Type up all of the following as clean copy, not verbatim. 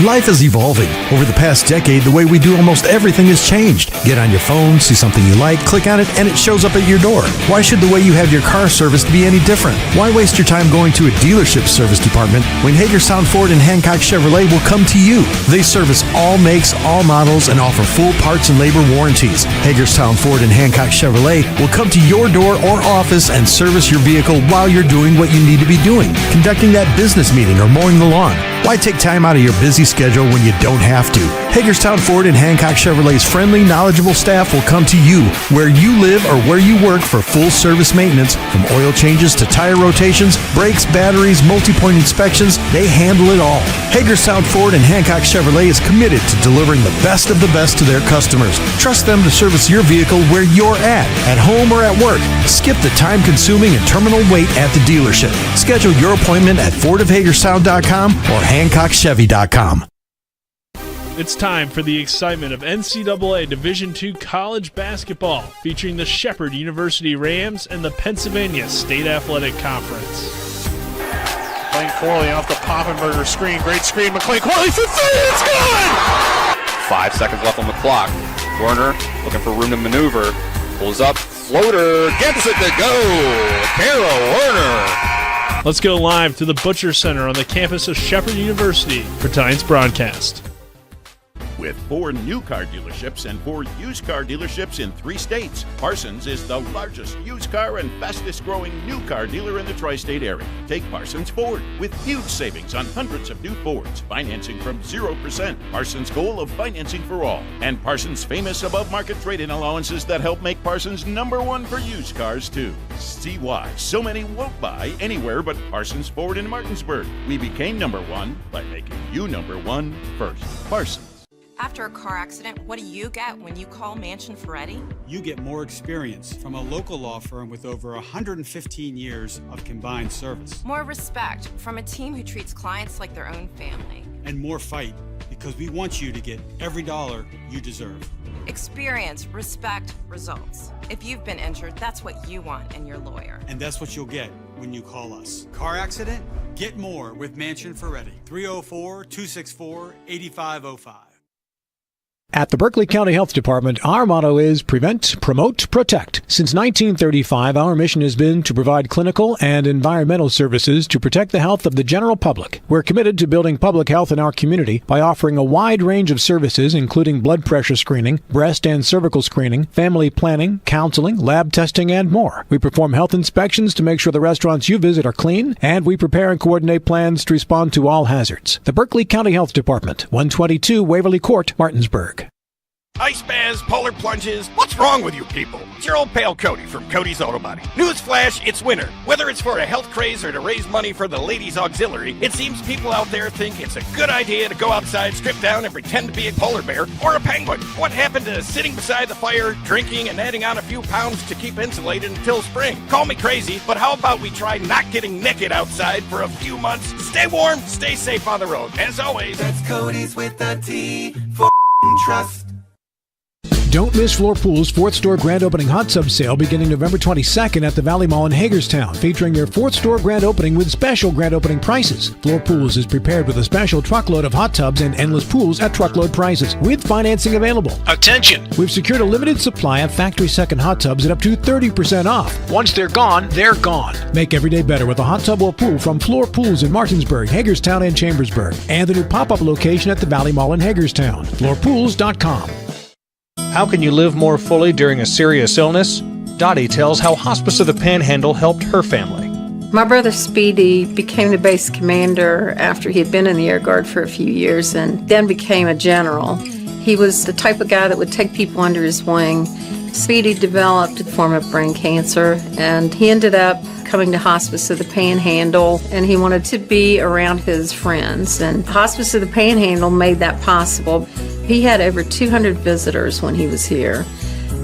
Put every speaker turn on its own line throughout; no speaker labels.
Life is evolving. Over the past decade, the way we do almost everything has changed. Get on your phone, see something you like, click on it, and it shows up at your door. Why should the way you have your car serviced be any different? Why waste your time going to a dealership service department when Hagerstown Ford and Hancock Chevrolet will come to you? They service all makes, all models, and offer full parts and labor warranties. Hagerstown Ford and Hancock Chevrolet will come to your door or office and service your vehicle while you're doing what you need to be doing, conducting that business meeting or mowing the lawn. Why take time out of your busy schedule when you don't have to? Hagerstown Ford and Hancock Chevrolet's friendly, knowledgeable staff will come to you where you live or where you work for full service maintenance, from oil changes to tire rotations, brakes, batteries, multi-point inspections. They handle it all. Hagerstown Ford and Hancock Chevrolet is committed to delivering the best of the best to their customers. Trust them to service your vehicle where you're at home or at work. Skip the time-consuming and terminal wait at the dealership. Schedule your appointment at fordofhagerstown.com or hancockchevy.com.
It's time for the excitement of NCAA Division II college basketball, featuring the Shepherd University Rams and the Pennsylvania State Athletic Conference.
Playing Corley off the Poppenberger screen. Great screen. McClain Corley for three. It's good!
5 seconds left on the clock. Werner looking for room to maneuver. Pulls up. Floater. Gets it to go. Carol Werner.
Let's go live to the Butcher Center on the campus of Shepherd University for tonight's broadcast.
With 4 new car dealerships and 4 used car dealerships in 3 states, Parsons is the largest used car and fastest growing new car dealer in the tri-state area. Take Parsons Ford with huge savings on hundreds of new Fords, financing from 0%. Parsons' goal of financing for all, and Parsons' famous above-market trade-in allowances that help make Parsons #1 for used cars too. See why so many won't buy anywhere but Parsons Ford in Martinsburg. We became #1 by making you #1 first. Parsons.
After a car accident, what do you get when you call Mansion Ferretti?
You get more experience from a local law firm with over 115 years of combined service.
More respect from a team who treats clients like their own family.
And more fight, because we want you to get every dollar you deserve.
Experience, respect, results. If you've been injured, that's what you want in your lawyer.
And that's what you'll get when you call us. Car accident? Get more with Mansion Ferretti. 304-264-8505.
At the Berkeley County Health Department, our motto is prevent, promote, protect. Since 1935, our mission has been to provide clinical and environmental services to protect the health of the general public. We're committed to building public health in our community by offering a wide range of services, including blood pressure screening, breast and cervical screening, family planning, counseling, lab testing, and more. We perform health inspections to make sure the restaurants you visit are clean, and we prepare and coordinate plans to respond to all hazards. The Berkeley County Health Department, 122 Waverly Court, Martinsburg.
Ice baths, polar plunges, what's wrong with you people? It's your old pal Cody from Cody's Auto Body. Newsflash, it's winter. Whether it's for a health craze or to raise money for the ladies' auxiliary, it seems people out there think it's a good idea to go outside, strip down, and pretend to be a polar bear or a penguin. What happened to sitting beside the fire, drinking, and adding on a few pounds to keep insulated until spring? Call me crazy, but how about we try not getting naked outside for a few months? Stay warm, stay safe on the road. As always,
that's Cody's with a T for trust.
Don't miss Floor Pool's 4th store grand opening hot tub sale beginning November 22nd at the Valley Mall in Hagerstown, featuring their 4th store grand opening with special grand opening prices. Floor Pools is prepared with a special truckload of hot tubs and endless pools at truckload prices, with financing available. Attention! We've secured a limited supply of factory second hot tubs at up to 30% off. Once they're gone, they're gone. Make every day better with a hot tub or pool from Floor Pools in Martinsburg, Hagerstown, and Chambersburg, and the new pop-up location at the Valley Mall in Hagerstown. FloorPools.com.
How can you live more fully during a serious illness? Dottie tells how Hospice of the Panhandle helped her family.
My brother Speedy became the base commander after he had been in the Air Guard for a few years and then became a general. He was the type of guy that would take people under his wing. Speedy developed a form of brain cancer, and he ended up coming to Hospice of the Panhandle, and he wanted to be around his friends, and Hospice of the Panhandle made that possible. He had over 200 visitors when he was here,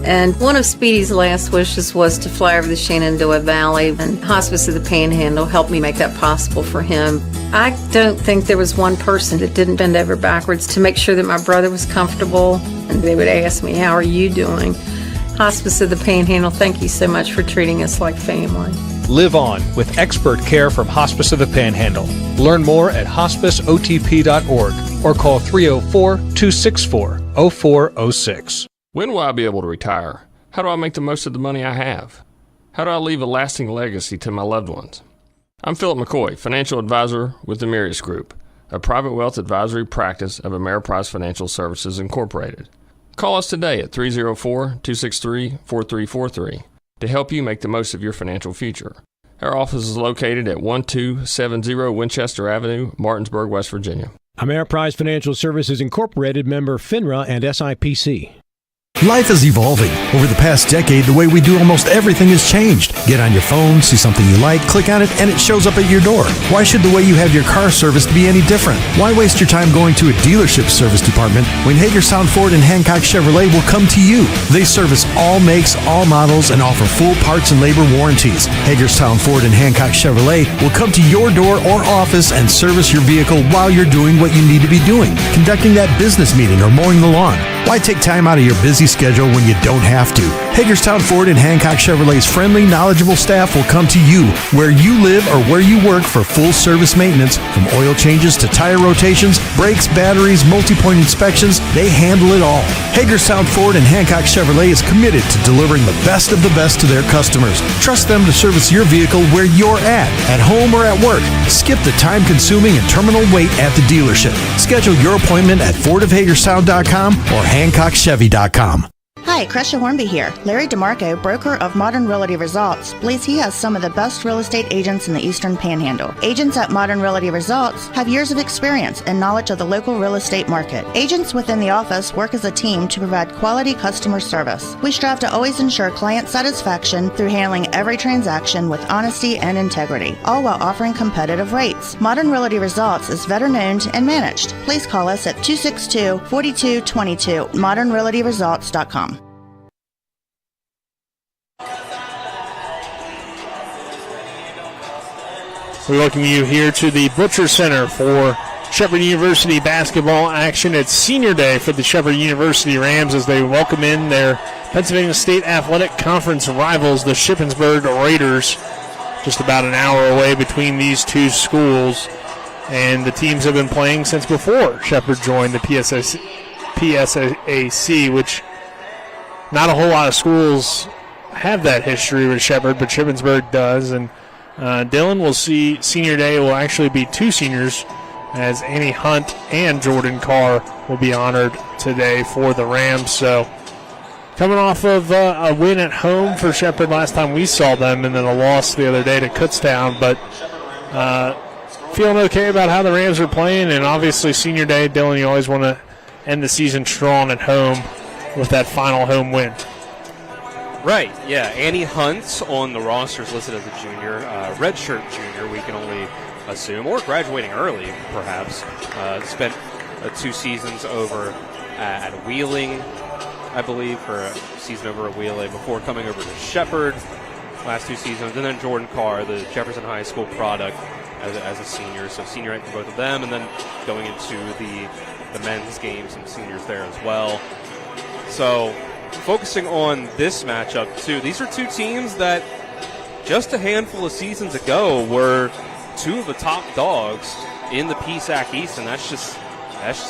and one of Speedy's last wishes was to fly over the Shenandoah Valley, and Hospice of the Panhandle helped me make that possible for him. I don't think there was one person that didn't bend over backwards to make sure that my brother was comfortable, and they would ask me, "How are you doing?" Hospice of the Panhandle, thank you so much for treating us like family.
Live on with expert care from Hospice of the Panhandle. Learn more at hospiceotp.org. or call 304-264-0406.
When will I be able to retire? How do I make the most of the money I have? How do I leave a lasting legacy to my loved ones? I'm Philip McCoy, financial advisor with the Mirius Group, a private wealth advisory practice of Ameriprise Financial Services Incorporated. Call us today at 304-263-4343 to help you make the most of your financial future. Our office is located at 1270 Winchester Avenue, Martinsburg, West Virginia.
Ameriprise Financial Services Incorporated, member FINRA and SIPC.
Life is evolving. Over the past decade, the way we do almost everything has changed. Get on your phone, see something you like, click on it, and it shows up at your door. Why should the way you have your car serviced be any different? Why waste your time going to a dealership service department when Hagerstown Ford and Hancock Chevrolet will come to you? They service all makes, all models, and offer full parts and labor warranties. Hagerstown Ford and Hancock Chevrolet will come to your door or office and service your vehicle while you're doing what you need to be doing, conducting that business meeting or mowing the lawn. Why take time out of your busy schedule when you don't have to? Hagerstown Ford and Hancock Chevrolet's friendly, knowledgeable staff will come to you where you live or where you work for full service maintenance, from oil changes to tire rotations, brakes, batteries, multi-point inspections. They handle it all. Hagerstown Ford and Hancock Chevrolet is committed to delivering the best of the best to their customers. Trust them to service your vehicle where you're at home or at work. Skip the time-consuming and terminal wait at the dealership. Schedule your appointment at fordofhagerstown.com or HancockChevy.com.
Hi, Crescia Hornby here. Larry DeMarco, broker of Modern Realty Results, believes he has some of the best real estate agents in the Eastern Panhandle. Agents at Modern Realty Results have years of experience and knowledge of the local real estate market. Agents within the office work as a team to provide quality customer service. We strive to always ensure client satisfaction through handling every transaction with honesty and integrity, all while offering competitive rates. Modern Realty Results is veteran-owned and managed. Please call us at 262-4222, modernrealtyresults.com.
We welcome you here to the Butcher Center for Shepherd University basketball action. It's senior day for the Shepherd University Rams as they welcome in their Pennsylvania State Athletic Conference rivals, the Shippensburg Raiders. Just about an hour away between these two schools, and the teams have been playing since before Shepherd joined the PSAC, which not a whole lot of schools have that history with Shepherd, but Shippensburg does. And Dylan will see senior day will actually be two seniors, as Annie Hunt and Jordan Carr will be honored today for the Rams. So coming off of a win at home for Shepherd last time we saw them, and then a loss the other day to Kutztown, but feeling okay about how the Rams are playing. And obviously senior day, Dylan, you always want to end the season strong at home with that final home win.
Right, yeah. Annie Hunt on the roster is listed as a junior, redshirt junior, we can only assume, or graduating early, perhaps. Spent 2 seasons over at Wheeling, I believe, for a season over at Wheeling before coming over to Shepherd last 2 seasons. And then Jordan Carr, the Jefferson High School product, as a senior. So senior rank for both of them, and then going into the men's game, some seniors there as well. So focusing on this matchup, too, these are two teams that just a handful of seasons ago were two of the top dogs in the PSAC East, and that's just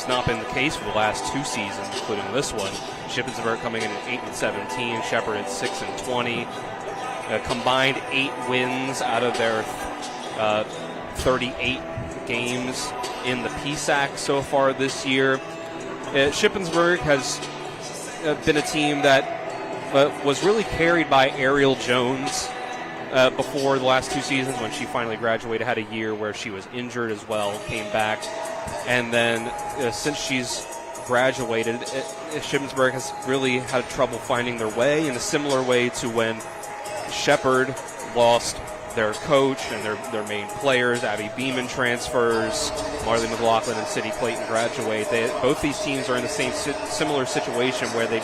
not been the case for the last 2 seasons, including this one. Shippensburg coming in at 8-17, Shepherd at 6-20. Combined 8 wins out of their 38 games in the PSAC so far this year. Shippensburg has been a team that was really carried by Ariel Jones before the last 2 seasons when she finally graduated, had a year where she was injured as well, came back. And then since she's graduated, Shippensburg has really had trouble finding their way in a similar way to when Shepherd lost their coach and their main players. Abby Beeman transfers, Marley McLaughlin and Sidney Clayton graduate. Both these teams are in the similar situation where they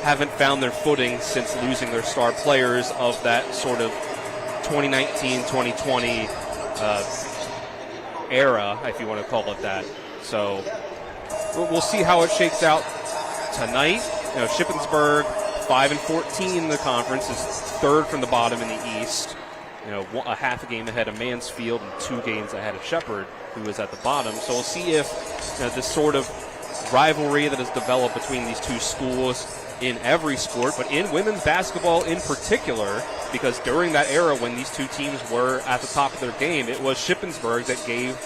haven't found their footing since losing their star players of that sort of 2019-2020 era, if you want to call it that. So we'll see how it shakes out tonight. Shippensburg, 5-14 in the conference, is 3rd from the bottom in the East. A half a game ahead of Mansfield and 2 games ahead of Shepherd, who is at the bottom. So we'll see if this sort of rivalry that has developed between these two schools in every sport, but in women's basketball in particular, because during that era when these two teams were at the top of their game, it was Shippensburg that gave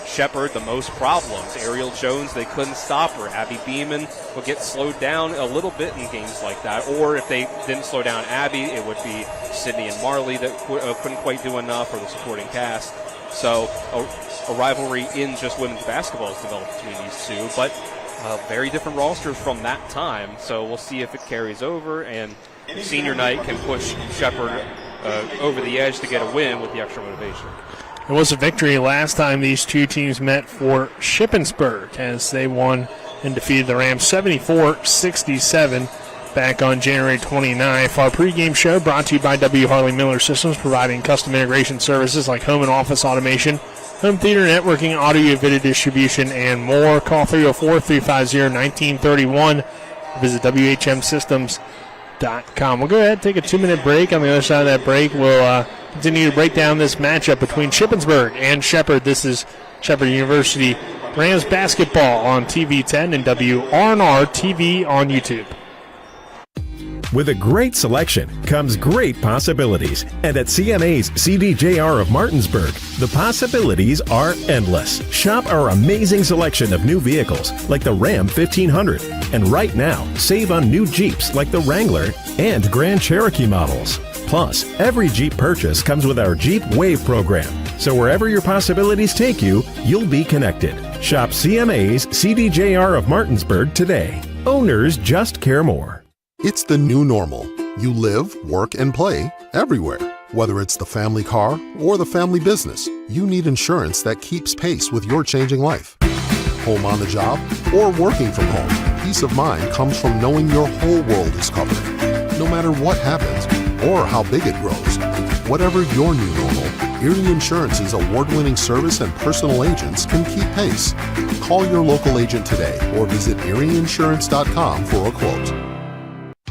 Shepherd the most problems. Ariel Jones, they couldn't stop her. Abby Beeman would get slowed down a little bit in games like that, or if they didn't slow down Abby, it would be Sydney and Marley that couldn't quite do enough, or the supporting cast. So a rivalry in just women's basketball has developed between these two, but very different rosters from that time. So we'll see if it carries over, and senior night can push Shepherd over the edge to get a win with the extra motivation.
It was a victory last time these two teams met for Shippensburg, as they won and defeated the Rams 74-67 back on January 29th. Our pregame show brought to you by W. Harley Miller Systems, providing custom integration services like home and office automation, home theater networking, audio video distribution, and more. Call 304-350-1931. Visit WHMsystems.com. We'll go ahead and take a 2-minute break. On the other side of that break, we'll continue to break down this matchup between Shippensburg and Shepherd. This is Shepherd University Rams basketball on TV 10 and WRNR TV on YouTube.
With a great selection comes great possibilities. And at CMA's CDJR of Martinsburg, the possibilities are endless. Shop our amazing selection of new vehicles like the Ram 1500. And right now, save on new Jeeps like the Wrangler and Grand Cherokee models. Plus, every Jeep purchase comes with our Jeep Wave program. So wherever your possibilities take you, you'll be connected. Shop CMA's CDJR of Martinsburg today. Owners just care more.
It's the new normal. You live, work, and play everywhere. Whether it's the family car or the family business, you need insurance that keeps pace with your changing life. Home on the job or working from home, peace of mind comes from knowing your whole world is covered. No matter what happens or how big it grows, whatever your new normal, Erie Insurance's award-winning service and personal agents can keep pace. Call your local agent today or visit erieinsurance.com for a quote.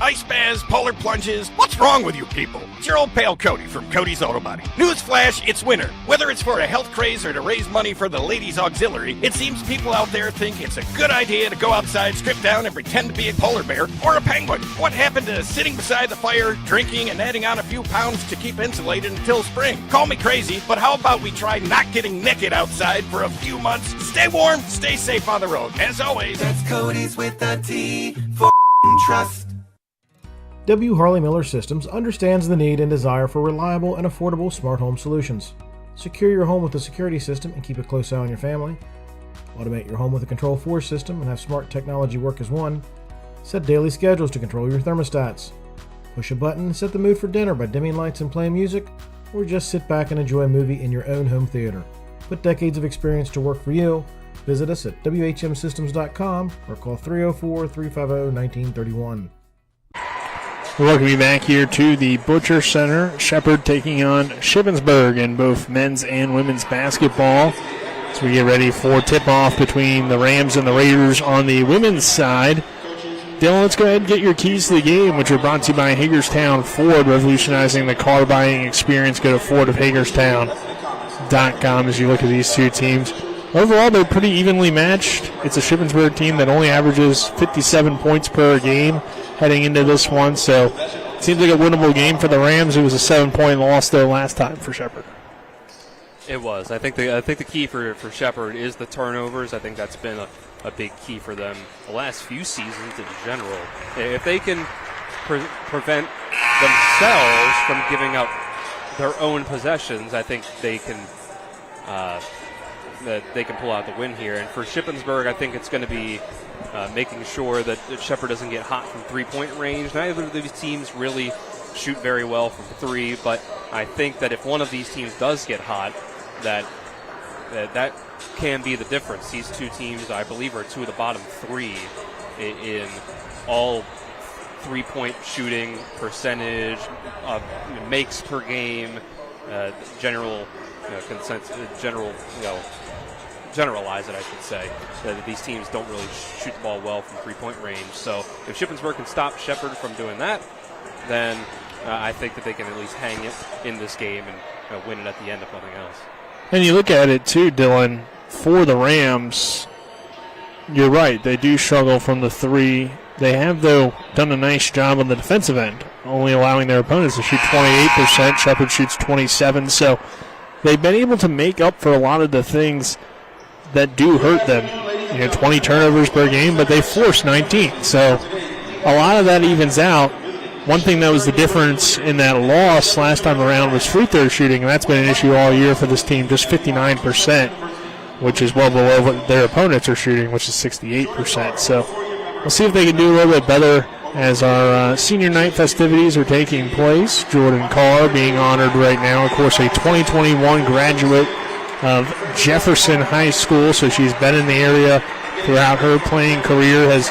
Ice baths, polar plunges, what's wrong with you people? It's your old pal Cody from Cody's Auto Body. Newsflash, it's winter. Whether it's for a health craze or to raise money for the ladies' auxiliary, it seems people out there think it's a good idea to go outside, strip down, and pretend to be a polar bear or a penguin. What happened to sitting beside the fire, drinking, and adding on a few pounds to keep insulated until spring? Call me crazy, but how about we try not getting naked outside for a few months? Stay warm, stay safe on the road. As always,
that's Cody's with a T for trust.
W. Harley Miller Systems understands the need and desire for reliable and affordable smart home solutions. Secure your home with a security system and keep a close eye on your family. Automate your home with a Control4 system and have smart technology work as one. Set daily schedules to control your thermostats. Push a button and set the mood for dinner by dimming lights and playing music, or just sit back and enjoy a movie in your own home theater. Put decades of experience to work for you. Visit us at WHMsystems.com or call 304-350-1931.
Welcome you back here to the Butcher Center. Shepherd taking on Shippensburg in both men's and women's basketball. As we get ready for tip-off between the Rams and the Raiders on the women's side. Dylan, let's go ahead and get your keys to the game, which are brought to you by Hagerstown Ford, revolutionizing the car buying experience. Go to fordofhagerstown.com as you look at these two teams. Overall, they're pretty evenly matched. It's a Shippensburg team that only averages 57 points per game heading into this one, so it seems like a winnable game for the Rams. It was a 7-point loss, though, last time for Shepherd.
It was. I think the key for Shepherd is the turnovers. I think that's been a big key for them the last few seasons in general. If they can prevent themselves from giving up their own possessions, I think they can pull out the win here. And for Shippensburg, I think it's going to be making sure that Shepherd doesn't get hot from three-point range. Neither of these teams really shoot very well from three, but I think that if one of these teams does get hot, that can be the difference. These two teams, I believe, are two of the bottom three in all three-point shooting percentage, makes per game, general consensus, generalize it, I should say, that these teams don't really shoot the ball well from three-point range. So if Shippensburg can stop Shepherd from doing that, then I think that they can at least hang it in this game and win it at the end, if nothing else.
And you look at it, too, Dylan, for the Rams, you're right. They do struggle from the three. They have, though, done a nice job on the defensive end, only allowing their opponents to shoot 28%. Shepherd shoots 27%. So they've been able to make up for a lot of the things that do hurt them. 20 turnovers per game, but they forced 19. So a lot of that evens out. One thing that was the difference in that loss last time around was free throw shooting, and that's been an issue all year for this team, just 59%, which is well below what their opponents are shooting, which is 68%. So we'll see if they can do a little bit better as our senior night festivities are taking place. Jordan Carr being honored right now, of course, a 2021 graduate of Jefferson High School, so she's been in the area throughout her playing career, has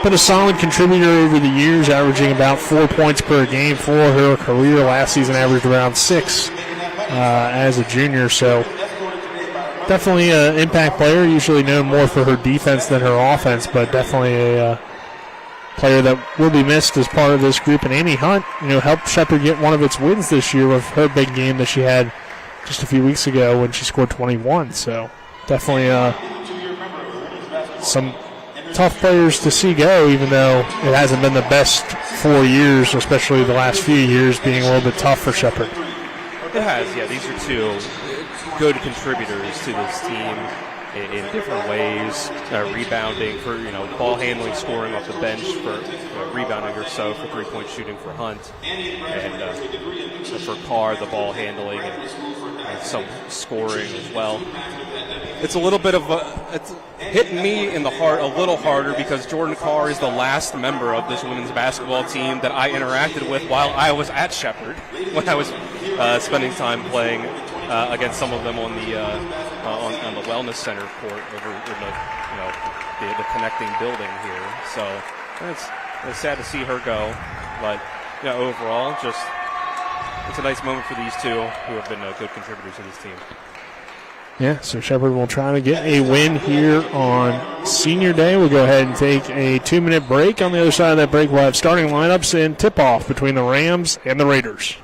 been a solid contributor over the years, averaging about 4 points per game for her career. Last season averaged around 6 as a junior, so definitely an impact player, usually known more for her defense than her offense, but definitely a player that will be missed as part of this group. And Amy Hunt, helped Shepherd get one of its wins this year with her big game that she had just a few weeks ago when she scored 21. So definitely some tough players to see go, even though it hasn't been the best 4 years, especially the last few years being a little bit tough for Shepherd.
It has, yeah. These are two good contributors to this team in different ways. Rebounding for, ball handling, scoring off the bench for rebounding or so, for three-point shooting for Hunt, and for Carr, the ball handling and some scoring as well. It's a little bit of it's hitting me in the heart a little harder because Jordan Carr is the last member of this women's basketball team that I interacted with while I was at Shepherd, when I was spending time playing against some of them on the Wellness Center court over in the connecting building here. So it's sad to see her go, but overall, just it's a nice moment for these two who have been good contributors to this team.
Yeah, so Shepherd will try to get a win here on Senior Day. We'll go ahead and take a 2-minute break. On the other side of that break, we'll have starting lineups and tip-off between the Rams and the Raiders.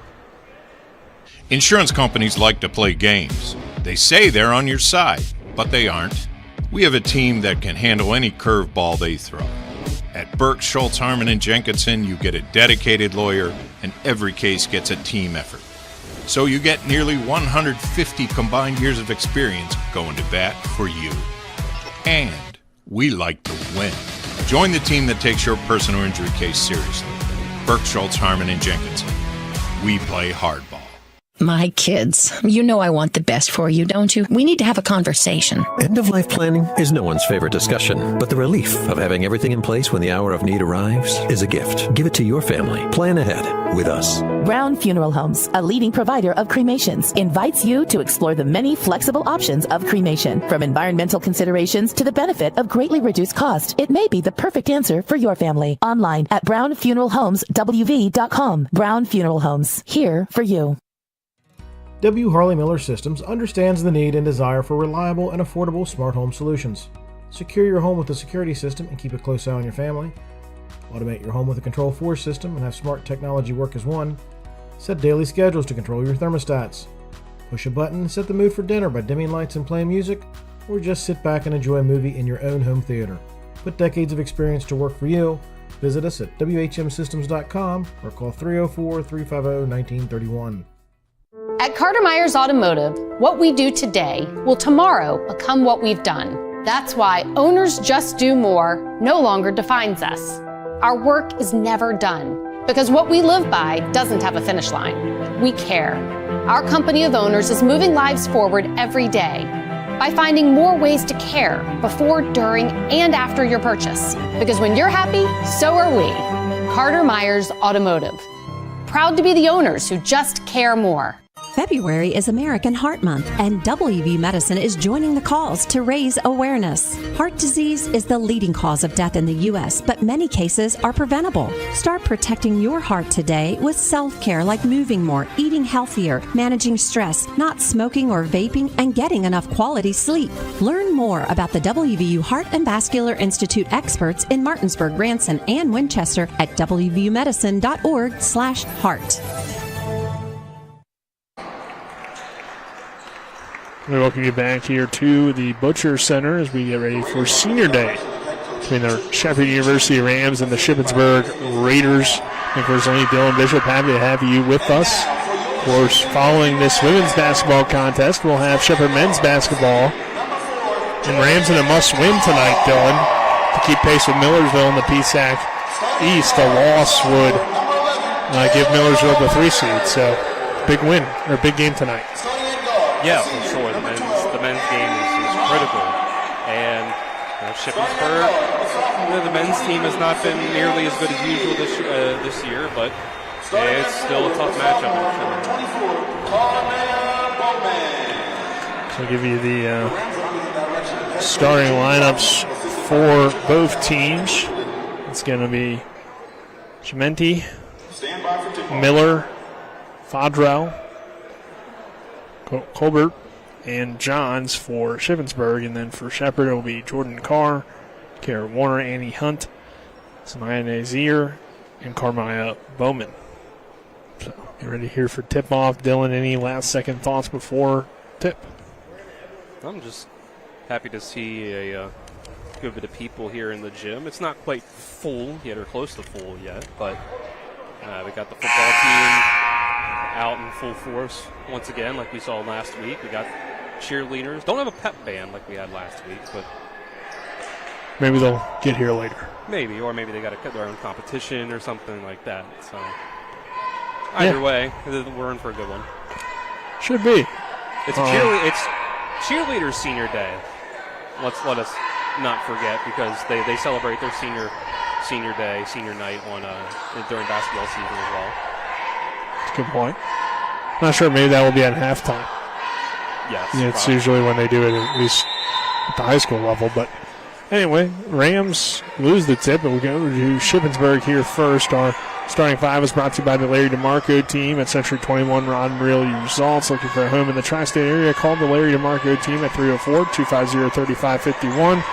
Insurance companies like to play games. They say they're on your side, but they aren't. We have a team that can handle any curveball they throw. At Burke, Schultz, Harmon, and Jenkinson, you get a dedicated lawyer, and every case gets a team effort. So you get nearly 150 combined years of experience going to bat for you. And we like to win. Join the team that takes your personal injury case seriously. Burke, Schultz, Harmon, and Jenkinson. We play hardball.
My kids, you know I want the best for you, don't you? We need to have a conversation.
End-of-life planning is no one's favorite discussion, but the relief of having everything in place when the hour of need arrives is a gift. Give it to your family. Plan ahead with us.
Brown Funeral Homes, a leading provider of cremations, invites you to explore the many flexible options of cremation. From environmental considerations to the benefit of greatly reduced cost, it may be the perfect answer for your family. Online at brownfuneralhomeswv.com. Brown Funeral Homes, here for you.
W. Harley Miller Systems understands the need and desire for reliable and affordable smart home solutions. Secure your home with a security system and keep a close eye on your family. Automate your home with a Control4 system and have smart technology work as one. Set daily schedules to control your thermostats. Push a button and set the mood for dinner by dimming lights and playing music, or just sit back and enjoy a movie in your own home theater. Put decades of experience to work for you. Visit us at WHMsystems.com or call 304-350-1931.
At Carter Myers Automotive, what we do today will tomorrow become what we've done. That's why Owners Just Do More no longer defines us. Our work is never done because what we live by doesn't have a finish line. We care. Our company of owners is moving lives forward every day by finding more ways to care before, during, and after your purchase. Because when you're happy, so are we. Carter Myers Automotive. Proud to be the owners who just care more.
February is American Heart Month, and WV Medicine is joining the calls to raise awareness. Heart disease is the leading cause of death in the U.S., but many cases are preventable. Start protecting your heart today with self-care like moving more, eating healthier, managing stress, not smoking or vaping, and getting enough quality sleep. Learn more about the WVU Heart and Vascular Institute experts in Martinsburg, Branson, and Winchester at wvumedicine.org/heart.
We welcome you back here to the Butcher Center as we get ready for Senior Day between the Shepherd University Rams and the Shippensburg Raiders. Unfortunately, Dylan Bishop, happy to have you with us. Of course, following this women's basketball contest, we'll have Shepherd men's basketball. And Rams in a must-win tonight, Dylan, to keep pace with Millersville in the PSAC East. A loss would give Millersville the 3 seed. So, big win, or big game tonight.
Yeah, for sure. The men's game is critical. And Shippensburg, the men's team has not been nearly as good as usual this year, but it's still a tough matchup.
So I'll give you the starting lineups for both teams. It's going to be Chimenti, Miller, Fodrell, Colbert, and Johns for Shippensburg. And then for Shepherd, it will be Jordan Carr, Kara Warner, Annie Hunt, Samaya Nazir, and Carmia Bowman. So get ready here for tip-off. Dylan, any last-second thoughts before tip?
I'm just happy to see a good bit of people here in the gym. It's not quite full yet or close to full yet, but we got the football team out in full force once again like we saw last week. We got cheerleaders. Don't have a pep band like we had last week, but
maybe they'll get here later.
Maybe, or maybe they got their own competition or something like that. So either way, we're in for a good one.
Should be.
It's cheerleaders Senior Day. Let us not forget, because they celebrate their senior day, senior night during basketball season as well.
That's a good point. Not sure, maybe that will be at halftime.
Yes.
Yeah, it's usually when they do it, at least at the high school level. But anyway, Rams lose the tip, and we go to Shippensburg here first. Our starting 5 is brought to you by the Larry DeMarco team at Century 21 Rod and Reel Results. Looking for a home in the tri-state area, call the Larry DeMarco team at 304-250-3551.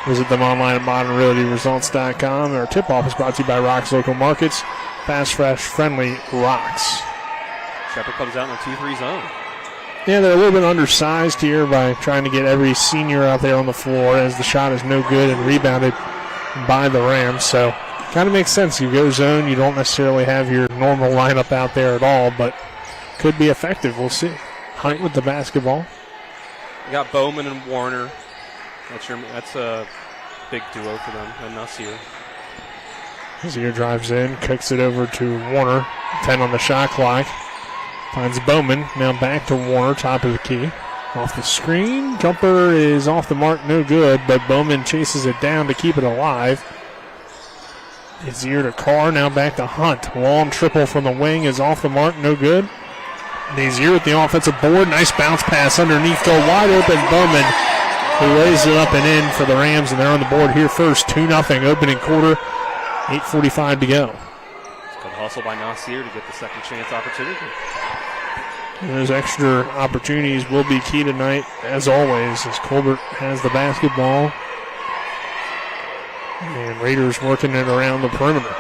Visit them online at modernrealtyresults.com. Our tip-off is brought to you by Rocks Local Markets. Fast, fresh, friendly Rocks.
Shepherd comes out in a 2-3 zone.
Yeah, they're a little bit undersized here by trying to get every senior out there on the floor, as the shot is no good and rebounded by the Rams. So kind of makes sense. You go zone, you don't necessarily have your normal lineup out there at all, but could be effective. We'll see. Hunt with the basketball.
You got Bowman and Warner. That's a big duo for them, and Nasir.
Nasir drives in, kicks it over to Warner. 10 on the shot clock. Finds Bowman. Now back to Warner, top of the key. Off the screen. Jumper is off the mark, no good, but Bowman chases it down to keep it alive. Nazir to Carr, now back to Hunt. Long triple from the wing is off the mark, no good. Nazir with the offensive board. Nice bounce pass underneath, go wide open. Bowman, who lays it up and in for the Rams, and they're on the board here first. 2-0 opening quarter. 8:45 to go.
Good hustle by Nasir to get the second chance opportunity.
And those extra opportunities will be key tonight, as always, as Colbert has the basketball. And Raiders working it around the perimeter.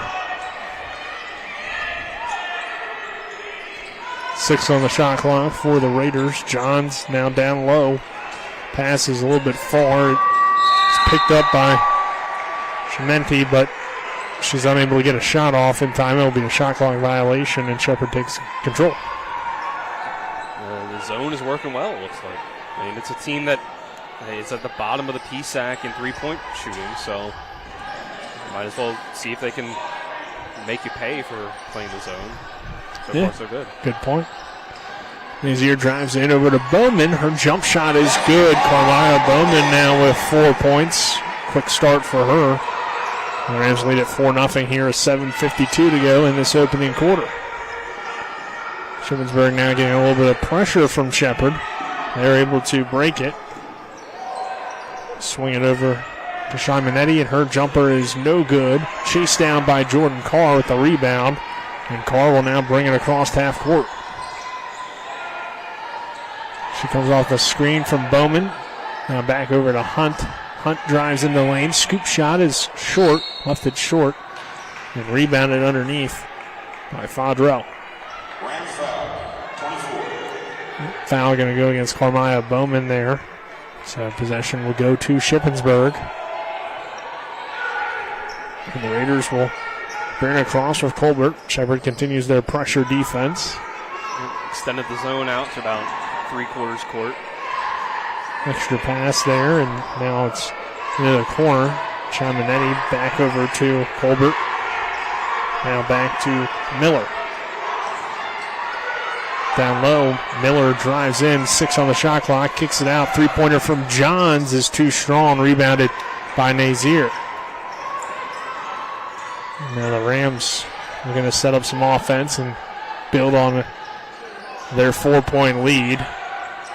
6 on the shot clock for the Raiders. Johns now down low. Pass is a little bit far. It's picked up by Chimenti, but she's unable to get a shot off in time. It'll be a shot clock violation, and Shepherd takes control.
The zone is working well, it looks like. I mean, it's a team that is at the bottom of the PSAC in three-point shooting, so might as well see if they can make you pay for playing the zone. So far, so good.
Good point. Nazir drives in over to Bowman. Her jump shot is good. Carmia Bowman now with 4 points. Quick start for her. The Rams lead at 4-0 here. 7:52 to go in this opening quarter. Shippensburg now getting a little bit of pressure from Shepherd. They're able to break it. Swing it over to Shimanetti, and her jumper is no good. Chased down by Jordan Carr with the rebound. And Carr will now bring it across half court. She comes off the screen from Bowman. Now back over to Hunt. Hunt drives in the lane. Scoop shot is short. Left it short. And rebounded underneath by Fodrell. Foul going to go against Carmia Bowman there. So possession will go to Shippensburg. And the Raiders will bring it across with Colbert. Shepherd continues their pressure defense.
Extended the zone out to about 3/4 court.
Extra pass there, and now it's into the corner. Chiaminetti back over to Colbert. Now back to Miller. Down low, Miller drives in, 6 on the shot clock, kicks it out. Three-pointer from Johns is too strong, rebounded by Nazier. Now the Rams are going to set up some offense and build on their 4-point lead.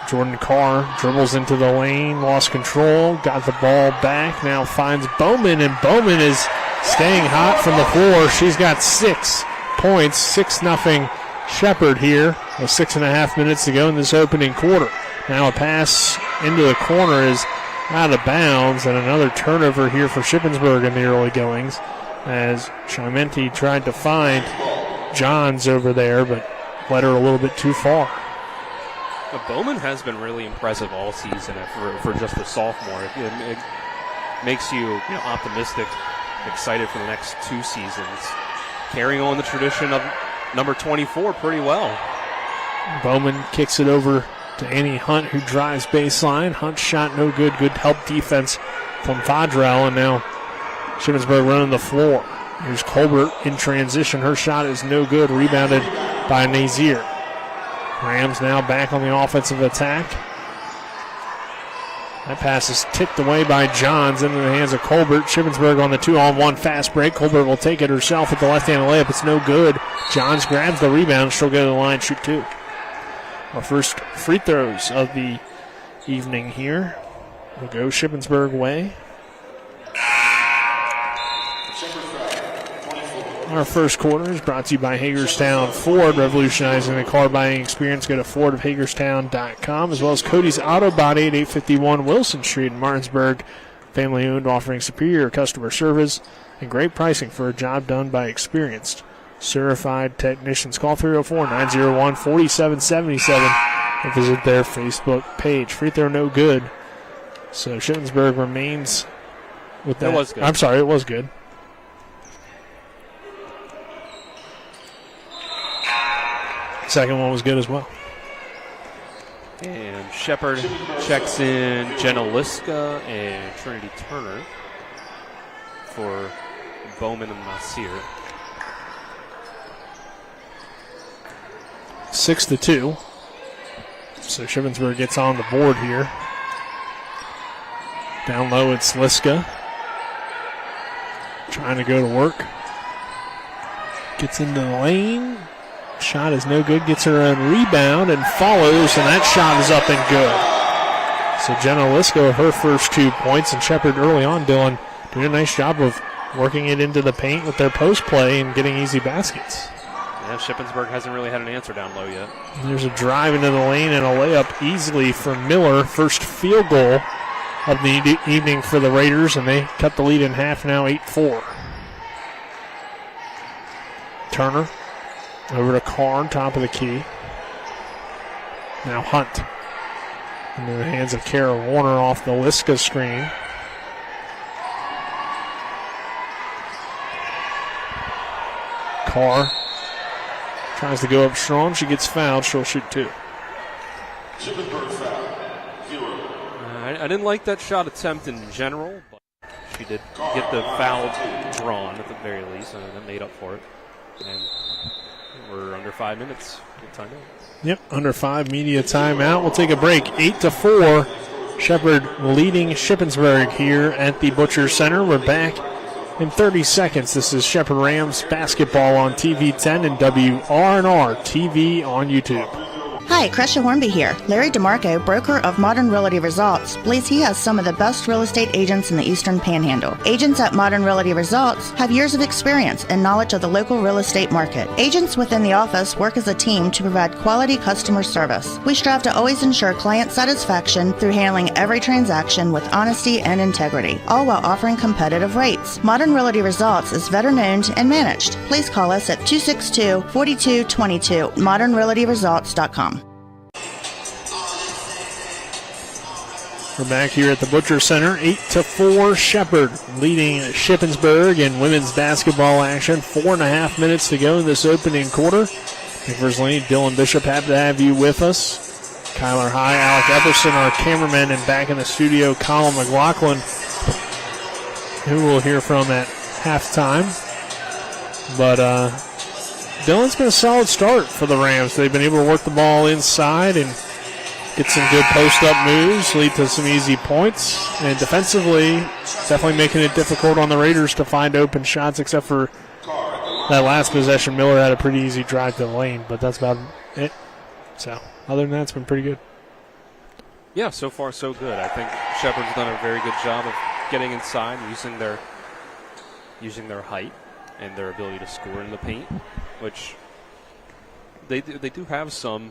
Jordan Carr dribbles into the lane, lost control, got the ball back, now finds Bowman, and Bowman is staying hot from the floor. She's got 6 points, 6-0 Shepherd here with 6.5 minutes to go in this opening quarter. Now a pass into the corner is out of bounds, and another turnover here for Shippensburg in the early goings as Chiamenti tried to find Johns over there, but led her a little bit too far.
But Bowman has been really impressive all season for just a sophomore. It makes you optimistic, excited for the next 2 seasons. Carrying on the tradition of number 24 pretty well.
Bowman kicks it over to Annie Hunt, who drives baseline. Hunt's shot no good. Good help defense from Fadrell, and now Shippensburg running the floor. Here's Colbert in transition. Her shot is no good. Rebounded by Nazier. Rams now back on the offensive attack. That pass is tipped away by Johns into the hands of Colbert. Shippensburg on the 2-on-1 fast break. Colbert will take it herself with the left-handed layup. It's no good. Johns grabs the rebound. She'll go to the line, shoot 2. Our first free throws of the evening here will go Shippensburg way. Our first quarter is brought to you by Hagerstown Ford, revolutionizing the car buying experience. Go to fordofhagerstown.com, as well as Cody's Auto Body at 851 Wilson Street in Martinsburg. Family owned, offering superior customer service and great pricing for a job done by experienced certified technicians. Call 304-901-4777 and visit their Facebook page. Free throw no good. So Shippensburg remains with that.
It was good.
I'm sorry, it was good. Second one was good as well.
And Shepherd checks in Jenna Liska and Trinity Turner for Bowman and Nasir.
6-2. So Shippensburg gets on the board here. Down low, it's Liska. Trying to go to work. Gets into the lane. Shot is no good. Gets her own rebound and follows, and that shot is up and good. So Jenna Liska with her first 2 points, and Shepherd early on, Dylan, doing a nice job of working it into the paint with their post play and getting easy baskets.
Yeah, Shippensburg hasn't really had an answer down low yet.
And there's a drive into the lane and a layup easily for Miller. First field goal of the evening for the Raiders, and they cut the lead in half now, 8-4. Turner over to Carr, top of the key. Now Hunt. Into the hands of Kara Warner off the Liska screen. Carr tries to go up strong. She gets fouled. She'll shoot 2.
I didn't like that shot attempt in general, but she did get the foul drawn at the very least, and then made up for it. And we're under 5 minutes. Good timeout.
Yep, under 5 media timeout. We'll take a break. 8-4. Shepherd leading Shippensburg here at the Butcher Center. We're back in 30 seconds. This is Shepherd Rams basketball on TV 10 and WRNR TV on YouTube.
Hi, Crescia Hornby here. Larry DeMarco, broker of Modern Realty Results, believes he has some of the best real estate agents in the Eastern Panhandle. Agents at Modern Realty Results have years of experience and knowledge of the local real estate market. Agents within the office work as a team to provide quality customer service. We strive to always ensure client satisfaction through handling every transaction with honesty and integrity, all while offering competitive rates. Modern Realty Results is veteran-owned and managed. Please call us at 262-4222, modernrealtyresults.com.
We're back here at the Butcher Center. 8-4 Shepherd leading Shippensburg in women's basketball action. 4.5 minutes to go in this opening quarter. Nickers Lane, Dylan Bishop, happy to have you with us. Kyler High, Alec Epperson, our cameraman, and back in the studio, Colin McLaughlin, who we'll hear from at halftime. But Dylan's been a solid start for the Rams. They've been able to work the ball inside and get some good post-up moves, lead to some easy points. And defensively, definitely making it difficult on the Raiders to find open shots, except for that last possession. Miller had a pretty easy drive to the lane, but that's about it. So, other than that, it's been pretty good.
Yeah, so far so good. I think Shepherd's done a very good job of getting inside, using their height and their ability to score in the paint, which they do have some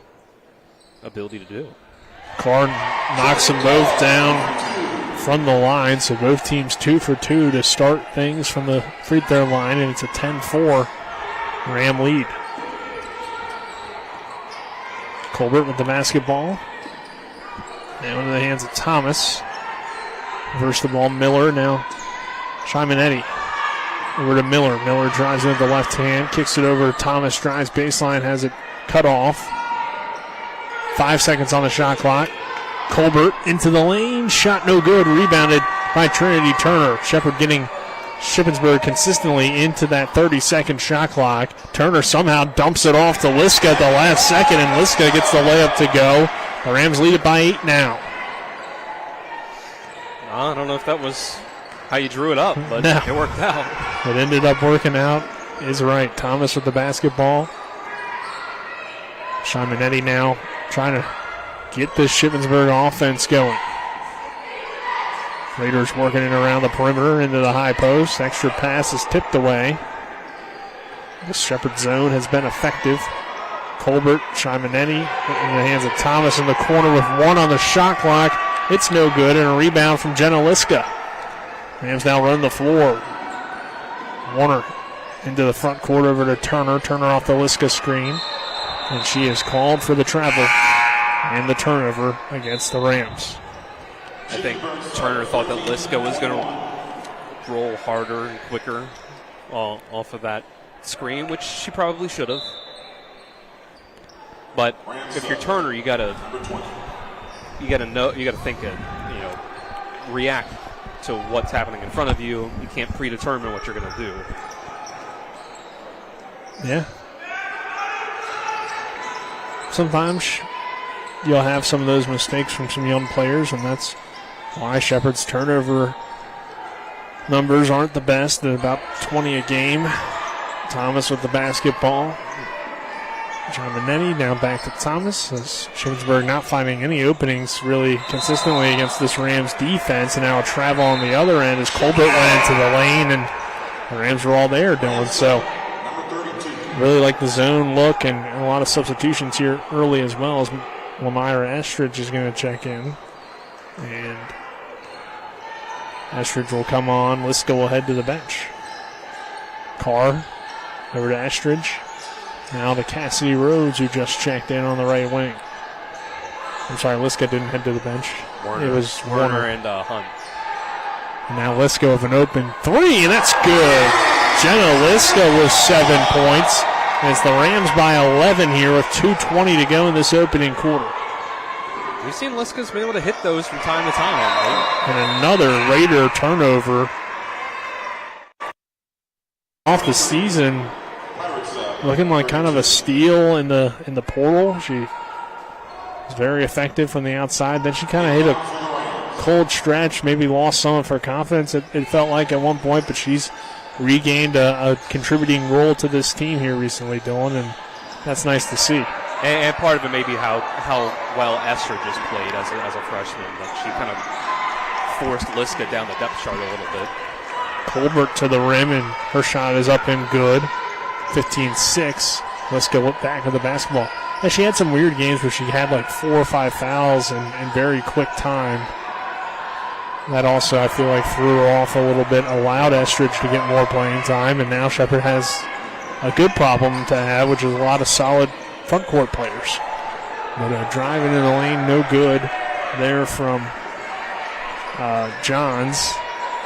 ability to do.
Carr knocks them both down from the line, so both teams 2 for 2 to start things from the free throw line, and it's a 10-4 Ram lead. Colbert with the basketball. Now into the hands of Thomas. Reverse the ball, Miller. Now Shimanetti. Over to Miller. Miller drives in with the left hand, kicks it over. Thomas drives baseline, has it cut off. 5 seconds on the shot clock. Colbert into the lane. Shot no good. Rebounded by Trinity Turner. Shepherd getting Shippensburg consistently into that 30-second shot clock. Turner somehow dumps it off to Liska at the last second, and Liska gets the layup to go. The Rams lead it by 8 now.
I don't know if that was how you drew it up, but
no.
It worked out.
It ended up working out. Is right. Thomas with the basketball. Shimanetti now trying to get this Shippensburg offense going. Raiders working it around the perimeter into the high post. Extra pass is tipped away. The Shepherd zone has been effective. Colbert, Shimanetti in the hands of Thomas in the corner with 1 on the shot clock. It's no good, and a rebound from Jenna Liska. Rams now run the floor. Warner into the front court over to Turner. Turner off the Liska screen. And she is called for the travel and the turnover against the Rams.
I think Turner thought that Liska was going to roll harder and quicker off of that screen, which she probably should have. But if you're Turner, you gotta think and react to what's happening in front of you. You can't predetermine what you're going to do.
Yeah. Sometimes you'll have some of those mistakes from some young players, and that's why Shepherd's turnover numbers aren't the best. They're about 20 a game. Thomas with the basketball. John Minetti now back to Thomas. As Shippensburg not finding any openings really consistently against this Rams defense, and now a travel on the other end as Colbert went into the lane, and the Rams were all there, Dylan. So really like the zone look, and a lot of substitutions here early as well, as Lamira Estridge is going to check in. And Estridge will come on. Liska will head to the bench. Carr over to Estridge. Now to Cassidy Rhodes, who just checked in on the right wing. I'm sorry, Liska didn't head to the bench. It was Warner
and Hunt.
And now Liska with an open 3, and that's good. Jenna Liska with 7 points. And it's the Rams by 11 here with 2:20 to go in this opening quarter.
We've seen Liska's been able to hit those from time to time. Right?
And another Raider turnover off the season. Looking like kind of a steal in the portal. She was very effective from the outside. Then she kind of hit a cold stretch, maybe lost some of her confidence, it felt like at one point, but she's regained a contributing role to this team here recently, Dylan, and that's nice to see.
And part of it may be how well Esther just played as a freshman. Like she kind of forced Liska down the depth chart a little bit.
Colbert to the rim, and her shot is up and good. 15-6. Liska went back with the basketball. And she had some weird games where she had like 4 or 5 fouls in very quick time. That also, I feel like, threw her off a little bit, allowed Estridge to get more playing time, and now Shepherd has a good problem to have, which is a lot of solid front court players. But driving in the lane, no good there from Johns.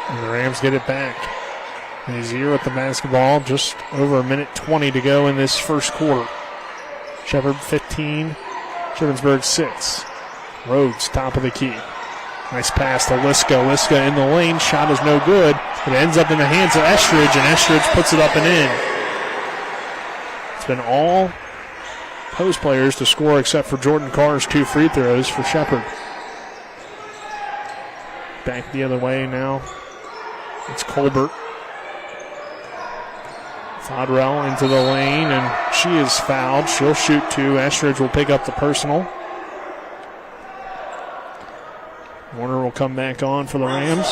And the Rams get it back. He's here with the basketball. Just over 1:20 to go in this first quarter. Shepherd 15, Shippensburg 6. Rhodes, top of the key. Nice pass to Liska. Liska in the lane. Shot is no good. It ends up in the hands of Estridge, and Estridge puts it up and in. It's been all post players to score except for Jordan Carr's 2 free throws for Shepherd. Back the other way now. It's Colbert. Fodrell into the lane, and she is fouled. She'll shoot 2. Estridge will pick up the personal. Warner will come back on for the Rams.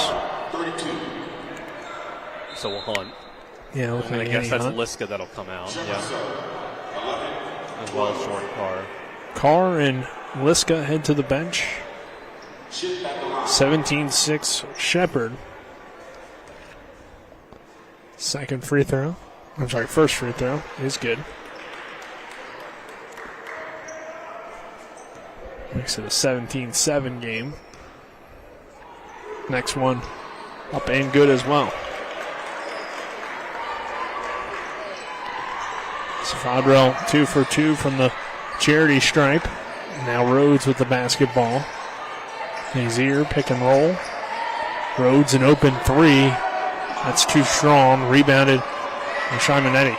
So we'll Hunt.
Yeah, looking
I
at
guess that's
Hunt.
Liska that'll come out. Yeah. As well as Jordan Carr.
Carr and Liska head to the bench. 17-6 Shepherd. Second free throw. I'm sorry, first free throw is good. Makes it a 17-7 game. Next one up and good as well. Fodrell 2 for 2 from the charity stripe. Now Rhodes with the basketball. Nazier pick and roll. Rhodes an open 3. That's too strong. Rebounded by Shymanetti.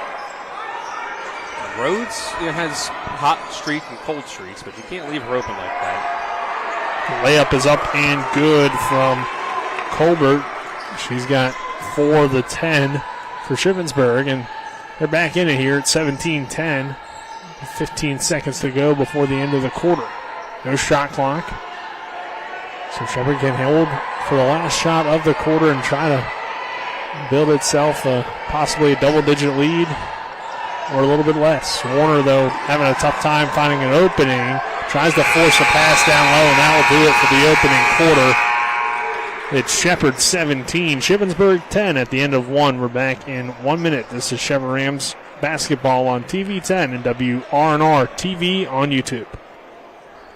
Rhodes has hot streak and cold streaks, but you can't leave her open like that.
The layup is up and good from Colbert. She's got 4 of the 10 for Shippensburg, and they're back in it here at 17-10. 15 seconds to go before the end of the quarter. No shot clock. So Shepherd can hold for the last shot of the quarter and try to build itself possibly a double-digit lead or a little bit less. Warner, though, having a tough time finding an opening. Tries to force a pass down low, and that will do it for the opening quarter. It's Shepherd 17, Shippensburg 10 at the end of 1. We're back in 1 minute. This is Shepherd Rams basketball on TV 10 and WRNR TV on YouTube.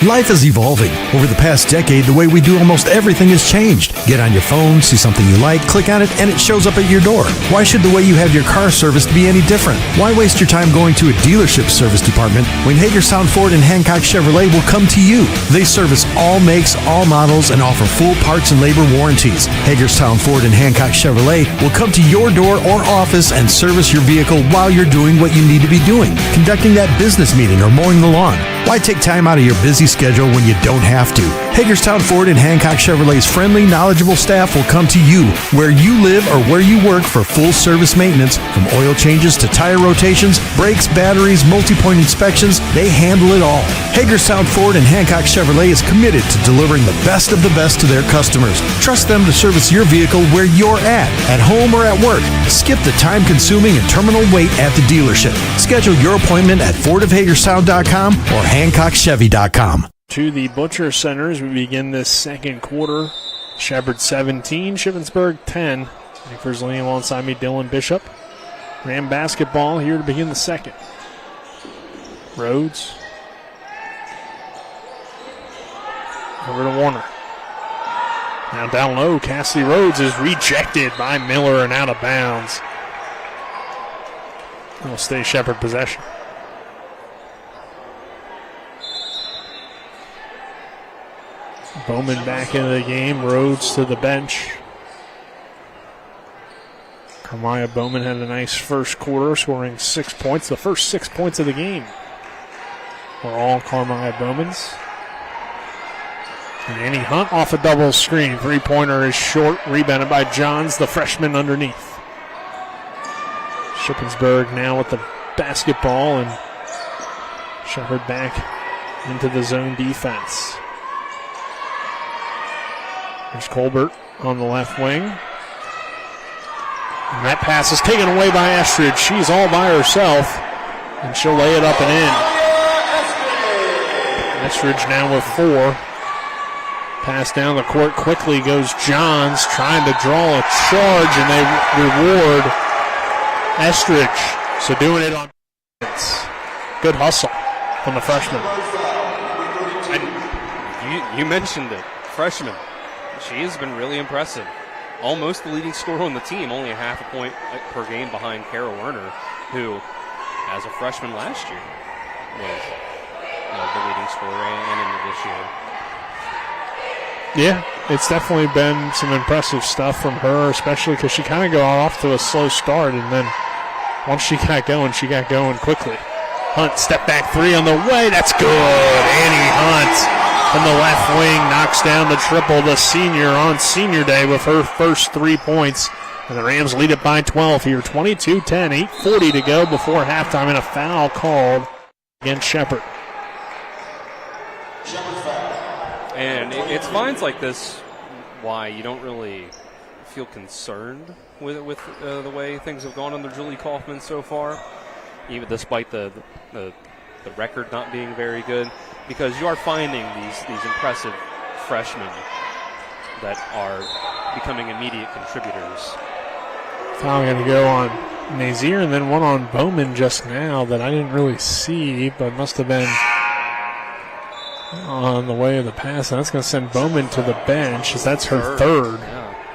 Life is evolving. Over the past decade, the way we do almost everything has changed. Get on your phone, see something you like, click on it, and it shows up at your door. Why should the way you have your car serviced be any different? Why waste your time going to a dealership service department when Hagerstown Ford and Hancock Chevrolet will come to you? They service all makes, all models, and offer full parts and labor warranties. Hagerstown Ford and Hancock Chevrolet will come to your door or office and service your vehicle while you're doing what you need to be doing, conducting that business meeting or mowing the lawn. Why take time out of your busy schedule when you don't have to? Hagerstown Ford and Hancock Chevrolet's friendly, knowledgeable staff will come to you where you live or where you work for full service maintenance, from oil changes to tire rotations, brakes, batteries, multi-point inspections. They handle it all. Hagerstown Ford and Hancock Chevrolet is committed to delivering the best of the best to their customers. Trust them to service your vehicle where you're at home or at work. Skip the time-consuming and terminal wait at the dealership. Schedule your appointment at FordofHagerstown.com or HancockChevy.com.
To the Butcher Centers, we begin this second quarter. Shepherd 17, Shippensburg 10. Nick Verzley alongside me, Dylan Bishop. Ram basketball here to begin the second. Rhodes. Over to Warner. Now down low, Cassidy Rhodes is rejected by Miller and out of bounds. It'll stay Shepherd possession. Bowman back into the game. Rhodes to the bench. Carmia Bowman had a nice first quarter, scoring 6 points. The first 6 points of the game were all Carmia Bowman's. And Annie Hunt off a double screen. Three-pointer is short. Rebounded by Johns, the freshman underneath. Shippensburg now with the basketball, and Shepherd back into the zone defense. There's Colbert on the left wing. And that pass is taken away by Estridge. She's all by herself, and she'll lay it up and in. Estridge now with 4. Pass down the court quickly goes Johns, trying to draw a charge, and they reward Estridge. So doing it on defense. Good hustle from the freshman.
You mentioned it, freshman. She has been really impressive. Almost the leading scorer on the team, only a half a point per game behind Kara Werner, who, as a freshman last year, was the leading scorer and into this year.
Yeah, it's definitely been some impressive stuff from her, especially because she kind of got off to a slow start, and then once she got going quickly. Hunt, step back three on the way. That's good. Annie Hunt from the left wing knocks down the triple. The senior on senior day with her first 3 points. And the Rams lead it by 12 here. 22-10, 8:40 to go before halftime, and a foul called against Shepherd.
And it's finds like this why you don't really feel concerned with the way things have gone under Julie Kaufman so far, even despite the record not being very good, because you are finding these impressive freshmen that are becoming immediate contributors.
Foul going to go on Nazir, and then one on Bowman just now that I didn't really see, but must have been on the way of the pass. And that's going to send Bowman to the bench, as that's her third,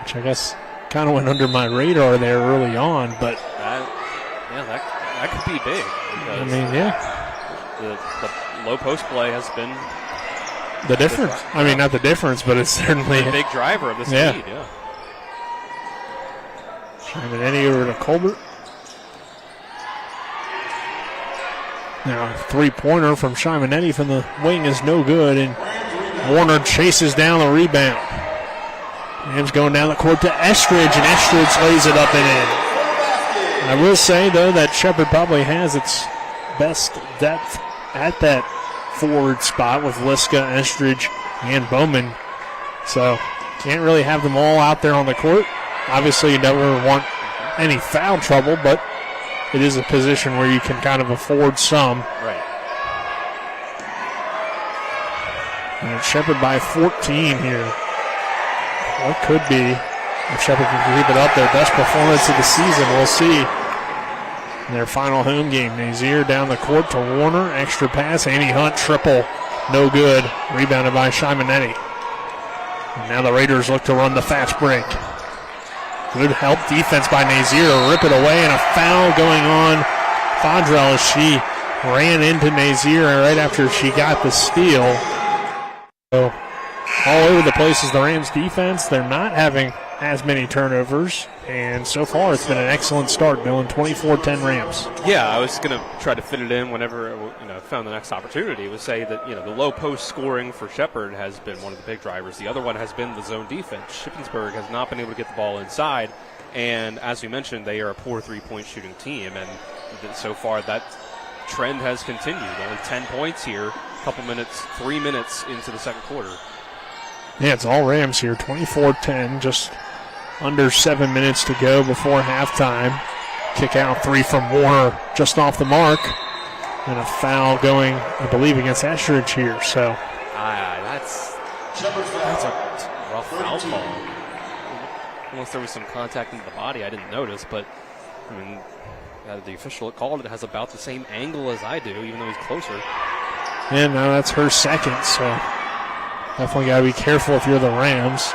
which I guess kind of went under my radar there early on. But
that could be big.
I mean, yeah.
The low post play has been
the difference. I mean, not the difference, but it's certainly
a big driver of this lead. Yeah.
Shimanetti over to Colbert. Now, a three-pointer from Shimanetti from the wing is no good, and Warner chases down the rebound. Rams going down the court to Estridge, and Estridge lays it up and in. I will say, though, that Shepherd probably has its best depth at that forward spot with Liska, Estridge, and Bowman. So, can't really have them all out there on the court. Obviously, you never want any foul trouble, but it is a position where you can kind of afford some.
Right.
And Shepherd by 14 here. What could be, if Shepherd can keep it up, their best performance of the season. We'll see. In their final home game, Nazir down the court to Warner. Extra pass. Annie Hunt triple. No good. Rebounded by Shimanetti. And now the Raiders look to run the fast break. Good help defense by Nazir to rip it away, and a foul going on Fadrell as she ran into Nazir right after she got the steal. So all over the place is the Rams defense. They're not having as many turnovers, and so far it's been an excellent start, Bill, in 24-10 Rams.
Yeah, I was going to try to fit it in whenever I found the next opportunity. Would say that the low post scoring for Shepherd has been one of the big drivers. The other one has been the zone defense. Shippensburg has not been able to get the ball inside, and as we mentioned, they are a poor three-point shooting team, and so far that trend has continued. Only 10 points here, 3 minutes into the second quarter.
Yeah, it's all Rams here, 24-10, just under 7 minutes to go before halftime. Kick out three from Warner just off the mark. And a foul going, I believe, against Estridge here. So
that's a rough foul call. Unless there was some contact into the body, I didn't notice. But, I mean, the official that called it has about the same angle as I do, even though he's closer.
And now that's her second, so definitely got to be careful if you're the Rams.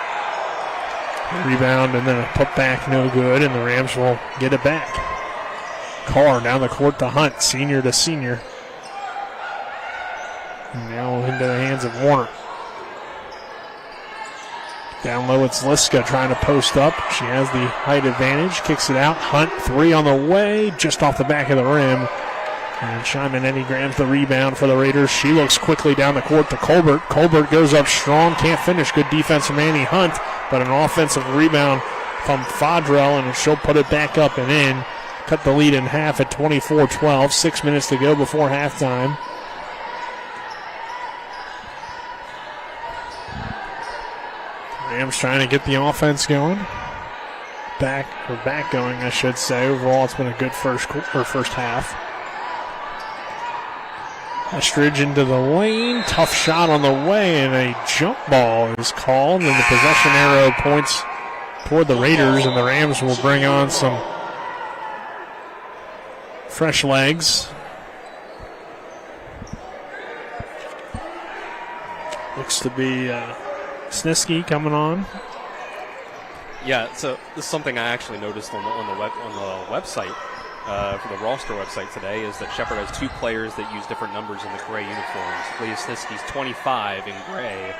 Rebound and then a putback, no good, and the Rams will get it back. Carr down the court to Hunt, senior to senior. And now into the hands of Warner. Down low, it's Liska trying to post up. She has the height advantage, kicks it out. Hunt, three on the way, just off the back of the rim. And Shimanetti grabs the rebound for the Raiders. She looks quickly down the court to Colbert. Colbert goes up strong, can't finish. Good defense from Annie Hunt, but an offensive rebound from Fadrell, and she'll put it back up and in. Cut the lead in half at 24-12. 6 minutes to go before halftime. Rams trying to get the offense going. Back going, I should say. Overall, it's been a good first half. Estridge into the lane. Tough shot on the way, and a jump ball is called. And the possession arrow points toward the Raiders, and the Rams will bring on some fresh legs. Looks to be Snisky coming on.
Yeah, so this is something I actually noticed on the website, for the roster website today, is that Shepherd has 2 players that use different numbers in the gray uniforms. Leah Snisky's 25 in gray.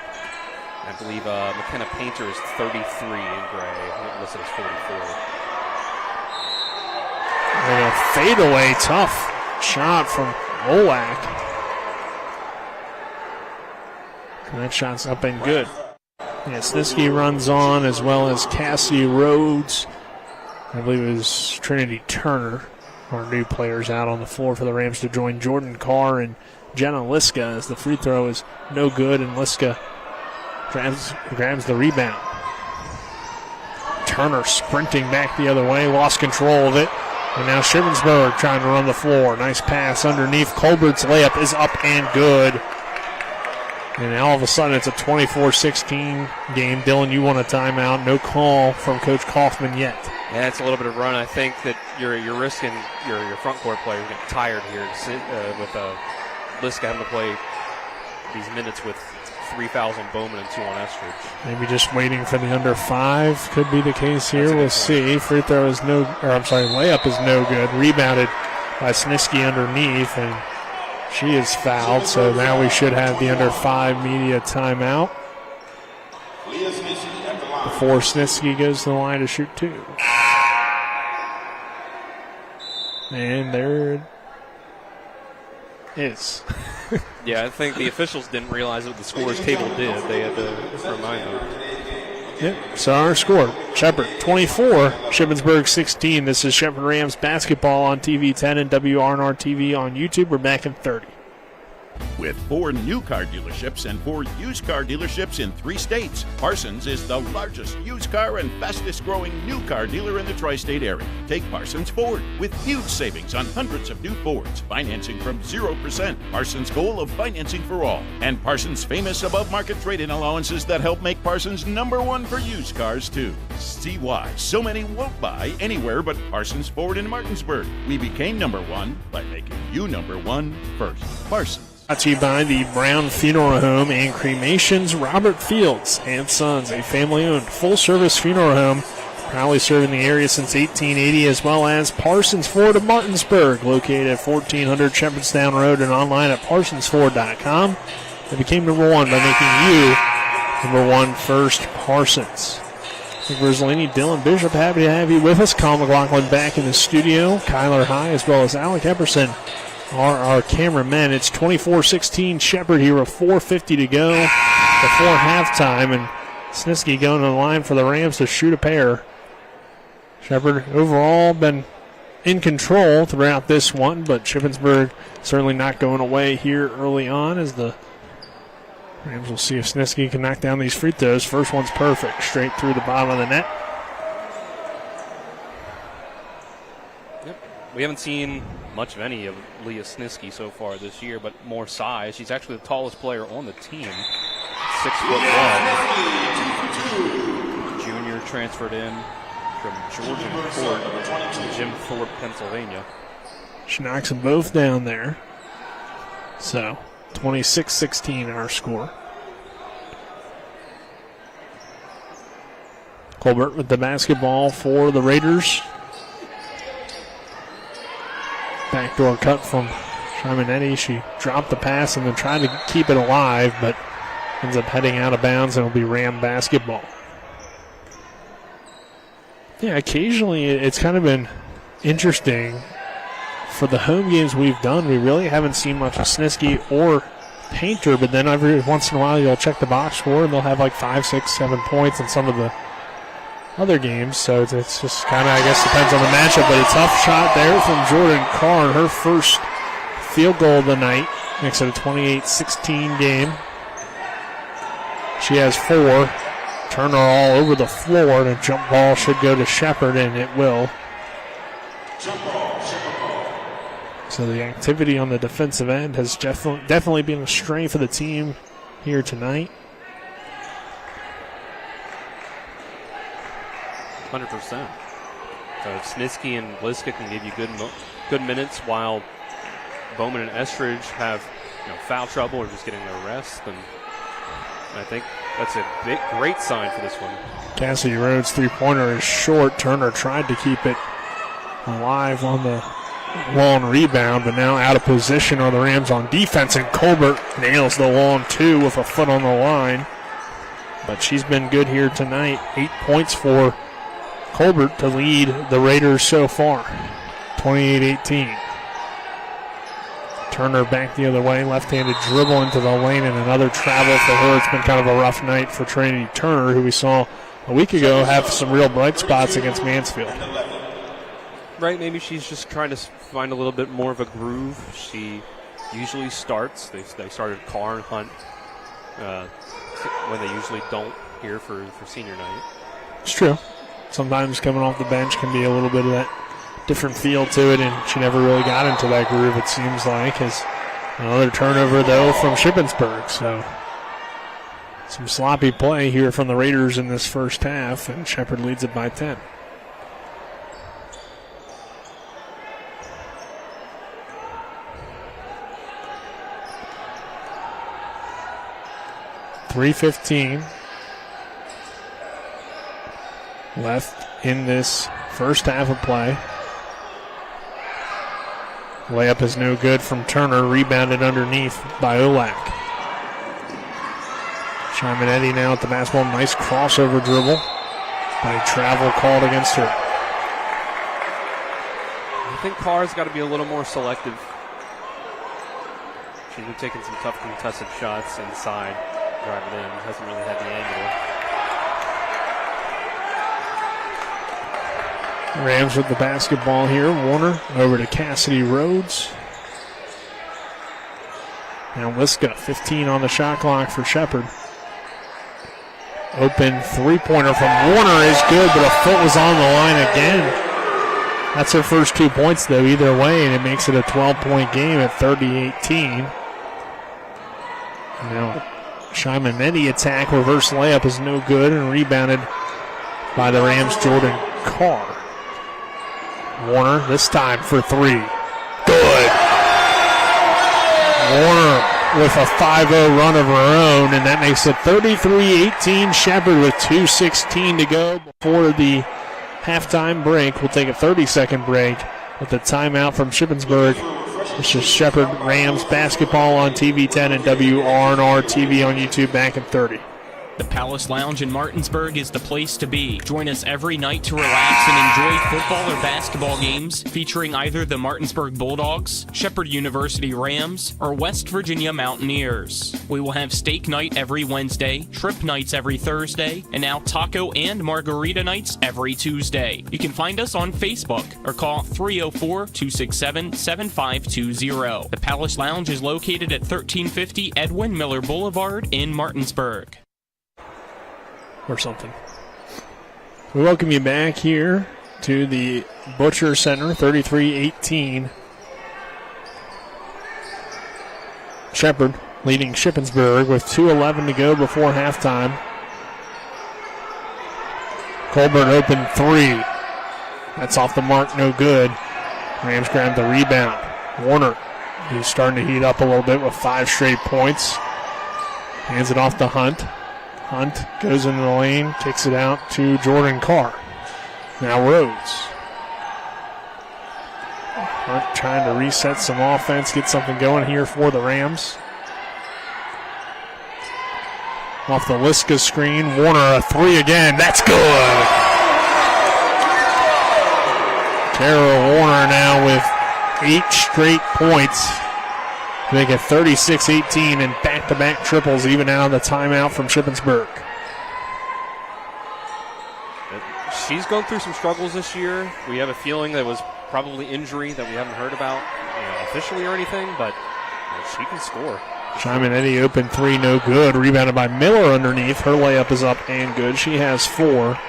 I believe McKenna Painter is 33 in gray. Listed as 44.
And a fadeaway, tough shot from Olak. And that shot's up and good. Yeah, Snisky runs on, as well as Cassie Rhodes. I believe it was Trinity Turner, our new players out on the floor for the Rams to join Jordan Carr and Jenna Liska, as the free throw is no good, and Liska grabs the rebound. Turner sprinting back the other way, lost control of it. And now Shippensburg trying to run the floor. Nice pass underneath. Colbert's layup is up and good. And all of a sudden it's a 24-16 game. Dylan, you want a timeout. No call from Coach Kaufman yet.
Yeah, it's a little bit of run. I think that you're risking your front court players getting tired here with Liska having to play these minutes with 3 fouls on Bowman and 2 on Estridge.
Maybe just waiting for the under 5 could be the case here. We'll see. Free throw is layup is no good. Rebounded by Snisky underneath, and she is fouled. So now we should have the under 5 media timeout before Snisky goes to the line to shoot 2. And there it is.
Yeah, I think the officials didn't realize what the scores table did. They had to remind them.
Yep, so our score, Shepherd 24, Shippensburg 16. This is Shepherd Rams basketball on TV 10 and WRNR TV on YouTube. We're back in 30.
With 4 new car dealerships and 4 used car dealerships in 3 states, Parsons is the largest used car and fastest growing new car dealer in the tri-state area. Take Parsons Ford with huge savings on hundreds of new Fords, financing from 0%, Parsons' goal of financing for all, and Parsons' famous above market trade-in allowances that help make Parsons #1 for used cars too. See why so many won't buy anywhere but Parsons Ford in Martinsburg. We became #1 by making you #1 first. Parsons.
Brought to you by the Brown Funeral Home and Cremations. Robert Fields and Sons, a family-owned full-service funeral home, proudly serving the area since 1880, as well as Parsons Ford of Martinsburg, located at 1400 Shepherdstown Road and online at parsonsford.com. They became #1 by making you #1 first, Parsons. Rosalini, Dylan Bishop, happy to have you with us. Colin McLaughlin back in the studio. Kyler High, as well as Alec Epperson, are our cameramen. It's 24-16 Shepherd here with 4:50 to go before halftime, and Snisky going to the line for the Rams to shoot a pair. Shepherd overall been in control throughout this one, but Shippensburg certainly not going away here early on, as the Rams will see if Snisky can knock down these free throws. First one's perfect, straight through the bottom of the net.
Yep. We haven't seen much of any of Leah Snisky so far this year, but more size. She's actually the tallest player on the team, 6'1". Junior transferred in from Georgian Court to Jim Thorpe, Pennsylvania.
She knocks them both down there. So 26-16 our score. Colbert with the basketball for the Raiders. Backdoor cut from Shymanetti. She dropped the pass and then tried to keep it alive, but ends up heading out of bounds, and it'll be Ram basketball. Yeah, occasionally it's kind of been interesting. For the home games we've done, we really haven't seen much of Snisky or Painter, but then every once in a while you'll check the box score and they'll have like 5, 6, 7 points in some of the other games. So it's just kind of, I guess, depends on the matchup, but a tough shot there from Jordan Carr, her first field goal of the night. Makes it a 28-16 game. She has 4. Turner all over the floor, and a jump ball should go to Shepherd, and it will. So the activity on the defensive end has definitely been a strength of the team here tonight.
100%. So Snisky and Liska can give you good minutes, while Bowman and Estridge have foul trouble or just getting their rest. And I think That's a great sign for this one.
Cassidy Rhodes' three-pointer is short. Turner tried to keep it alive on the long rebound, but now out of position are the Rams on defense, and Colbert nails the long two with a foot on the line. But she's been good here tonight. 8 points for Colbert to lead the Raiders so far. 28-18. Turner back the other way, left-handed dribble into the lane, and another travel for her. It's been kind of a rough night for Trinity Turner, who we saw a week ago have some real bright spots against Mansfield.
Right, maybe she's just trying to find a little bit more of a groove. She usually starts. They started Carr and Hunt when they usually don't here for senior night.
It's true. Sometimes coming off the bench can be a little bit of that different feel to it, and she never really got into that groove, it seems like. As another turnover, though, from Shippensburg. So some sloppy play here from the Raiders in this first half, and Shepherd leads it by 10. .315 left in this first half of play. Layup is no good from Turner, rebounded underneath by Olak. Shymanetti now at the basketball, nice crossover dribble, but a travel called against her.
I think Carr's got to be a little more selective. She's been taking some tough contested shots inside, driving in, hasn't really had the angle.
Rams with the basketball here. Warner over to Cassidy Rhodes. Now Liska, 15 on the shot clock for Shepherd. Open three-pointer from Warner is good, but a foot was on the line again. That's her first 2 points, though, either way, and it makes it a 12-point game at 30-18. Now, Shymanetti attack, reverse layup is no good, and rebounded by the Rams' Jordan Carr. Warner this time for three. Good. Warner with a 5-0 run of her own, and that makes it 33-18. Shepherd with 2:16 to go before the halftime break. We'll take a 30-second break with the timeout from Shippensburg. This is Shepherd Rams basketball on TV 10 and WRNR TV on YouTube back in 30.
The Palace Lounge in Martinsburg is the place to be. Join us every night to relax and enjoy football or basketball games featuring either the Martinsburg Bulldogs, Shepherd University Rams, or West Virginia Mountaineers. We will have steak night every Wednesday, shrimp nights every Thursday, and now taco and margarita nights every Tuesday. You can find us on Facebook or call 304-267-7520. The Palace Lounge is located at 1350 Edwin Miller Boulevard in Martinsburg.
Or something. We welcome you back here to the Butcher Center, 33-18. Shepherd leading Shippensburg with 2:11 to go before halftime. Colbert open three. That's off the mark, no good. Rams grab the rebound. Warner, who's starting to heat up a little bit with 5 straight points. Hands it off to Hunt. Hunt goes into the lane, kicks it out to Jordan Carr. Now Rhodes. Hunt trying to reset some offense, get something going here for the Rams. Off the Liska screen, Warner a three again. That's good. Tara Warner now with 8 straight points. Make it 36-18 and back-to-back triples even out of the timeout from Shippensburg.
She's gone through some struggles this year. We have a feeling that was probably injury that we haven't heard about officially or anything, but she can score.
Shymanetti open three, no good. Rebounded by Miller underneath. Her layup is up and good. She has 4.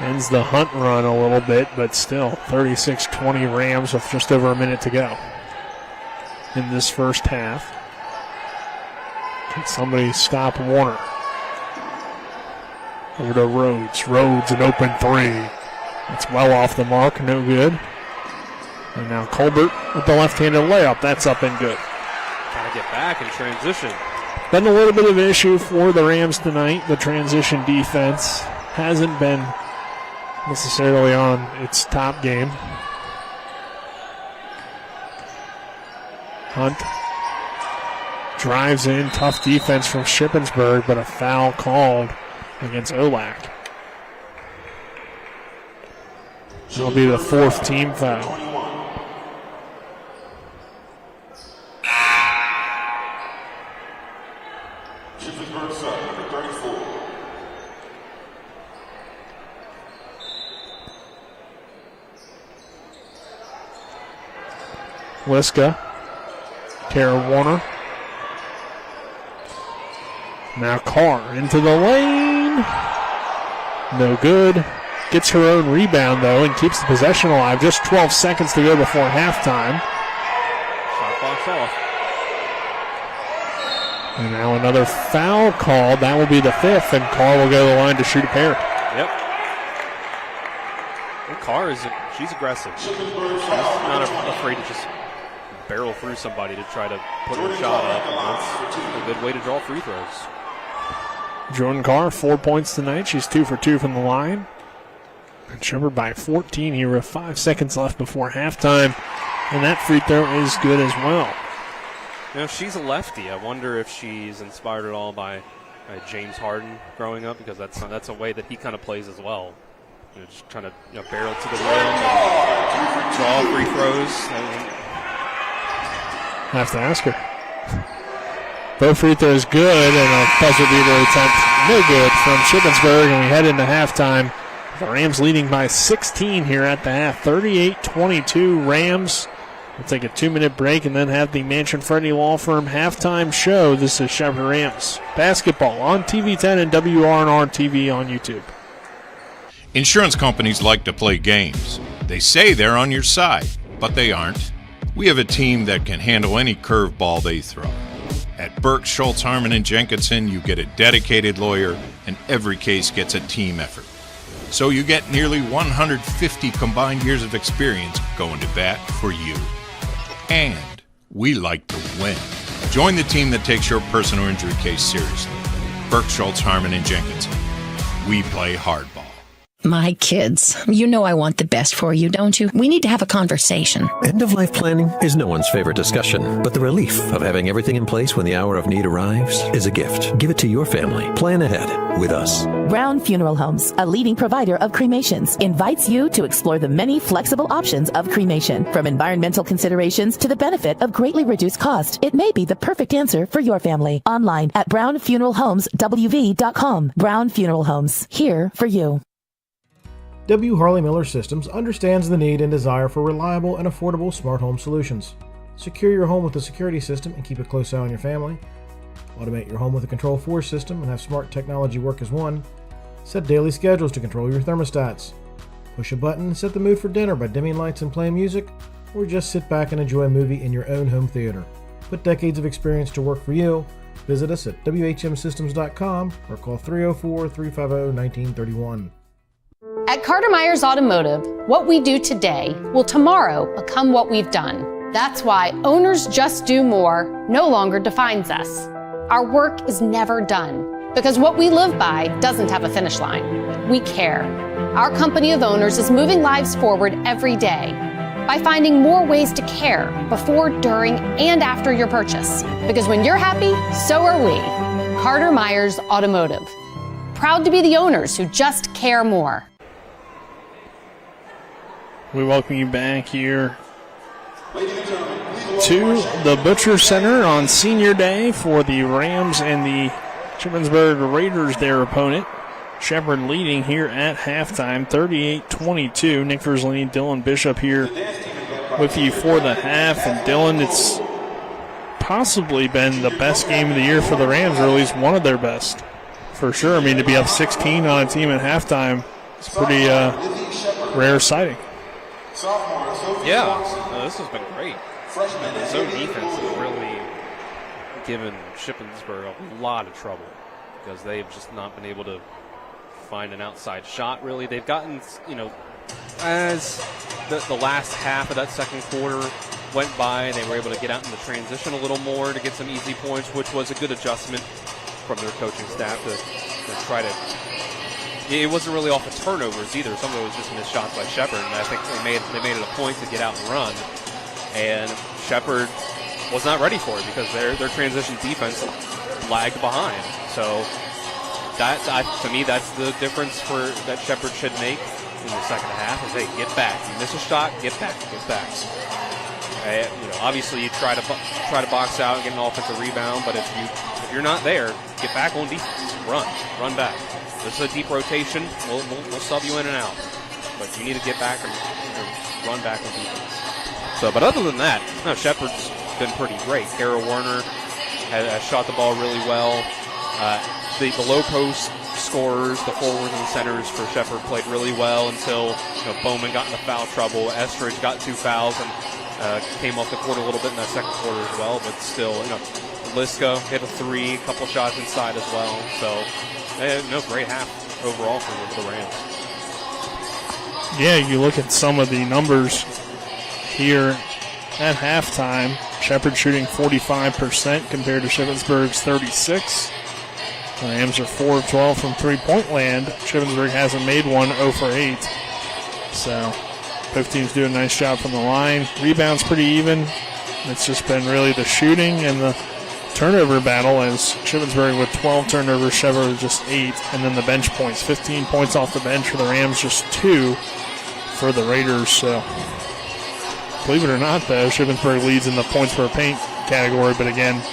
Ends the Hunt run a little bit, but still 36-20 Rams with just over a minute to go in this first half. Can somebody stop Warner? Over to Rhodes. Rhodes an open three. That's well off the mark, no good. And now Colbert with the left-handed layup. That's up and good.
Gotta get back in transition.
Been a little bit of an issue for the Rams tonight. The transition defense hasn't been necessarily on its top game. Hunt drives in, tough defense from Shippensburg, but a foul called against Olak. It'll be the 4th team foul. Liska, Tara Warner. Now Carr into the lane. No good. Gets her own rebound, though, and keeps the possession alive. Just 12 seconds to go before halftime.
Shot clock's off.
And now another foul called. That will be the 5th, and Carr will go to the line to shoot a pair.
Yep. And Carr she's aggressive. She's not afraid to just barrel through somebody to try to put her shot up. And that's a good way to draw free throws.
Jordan Carr, 4 points tonight. She's 2 for 2 from the line. And Shepherd by 14 here with 5 seconds left before halftime. And that free throw is good as well.
You know, she's a lefty. I wonder if she's inspired at all by James Harden growing up, because that's a way that he kind of plays as well. You know, just trying to barrel to the rim and draw free throws.
I have to ask her. Both free throws good, and a buzzer beater attempt no good from Shippensburg, and we head into halftime. The Rams leading by 16 here at the half. 38-22 Rams. We'll take a 2-minute break and then have the Mansion Freddie Law Firm halftime show. This is Shepherd Rams basketball on TV10 and WRNR TV on YouTube.
Insurance companies like to play games. They say they're on your side, but they aren't. We have a team that can handle any curveball they throw. At Burke, Schultz, Harmon, and Jenkinson, you get a dedicated lawyer, and every case gets a team effort. So you get nearly 150 combined years of experience going to bat for you. And we like to win. Join the team that takes your personal injury case seriously. Burke, Schultz, Harmon, and Jenkinson. We play hardball.
My kids, you know I want the best for you, don't you? We need to have a conversation.
End-of-life planning is no one's favorite discussion, but the relief of having everything in place when the hour of need arrives is a gift. Give it to your family. Plan ahead with us.
Brown Funeral Homes, a leading provider of cremations, invites you to explore the many flexible options of cremation. From environmental considerations to the benefit of greatly reduced cost, it may be the perfect answer for your family. Online at brownfuneralhomeswv.com. Brown Funeral Homes, here for you.
W. Harley Miller Systems understands the need and desire for reliable and affordable smart home solutions. Secure your home with a security system and keep a close eye on your family. Automate your home with a Control4 system and have smart technology work as one. Set daily schedules to control your thermostats. Push a button and set the mood for dinner by dimming lights and playing music, or just sit back and enjoy a movie in your own home theater. Put decades of experience to work for you. Visit us at WHMsystems.com or call 304-350-1931.
At Carter Myers Automotive, what we do today will tomorrow become what we've done. That's why owners just do more no longer defines us. Our work is never done because what we live by doesn't have a finish line. We care. Our company of owners is moving lives forward every day by finding more ways to care before, during, and after your purchase. Because when you're happy, so are we. Carter Myers Automotive. Proud to be the owners who just care more.
We welcome you back here to the Butcher Center on Senior Day for the Rams and the Shippensburg Raiders, their opponent. Shepherd leading here at halftime, 38-22. Nick Verzlini, Dylan Bishop here with you for the half. And Dylan, it's possibly been the best game of the year for the Rams, or at least one of their best, for sure. I mean, to be up 16 on a team at halftime is pretty rare sighting.
Yeah, this has been great. The zone defense has really given Shippensburg a lot of trouble because they've just not been able to find an outside shot, really. They've gotten, as the last half of that second quarter went by and they were able to get out in the transition a little more to get some easy points, which was a good adjustment from their coaching staff to try to. It wasn't really off of turnovers either. Some of it was just missed shots by Shepherd, and I think they made it a point to get out and run. And Shepherd was not ready for it because their transition defense lagged behind. So to me, that's the difference that Shepherd should make in the second half. Is hey, get back. You miss a shot, get back. Obviously you try to box out and get an offensive rebound, but if you're not there, get back on defense. Run back. This is a deep rotation. We'll sub you in and out, but you need to get back and run back on defense. So, but other than that, no, Shepherd's been pretty great. Kara Warner has shot the ball really well. The low post scorers, the forwards and the centers for Shepherd played really well until Bowman got into foul trouble. Estridge got 2 fouls and came off the court a little bit in that second quarter as well, but still, Liska hit a 3, a couple shots inside as well. So, great half overall for the Rams.
Yeah, you look at some of the numbers here at halftime. Shepherd shooting 45% compared to Shippensburg's 36%. The Rams are 4 of 12 from three-point land. Shippensburg hasn't made one, 0 for 8. So both teams do a nice job from the line. Rebounds pretty even. It's just been really the shooting and the turnover battle, as Shippensburg with 12 turnovers, Shepherd with just 8, and then the bench points. 15 points off the bench for the Rams, just 2 for the Raiders. So believe it or not, though, Shippensburg leads in the points per paint category, but again,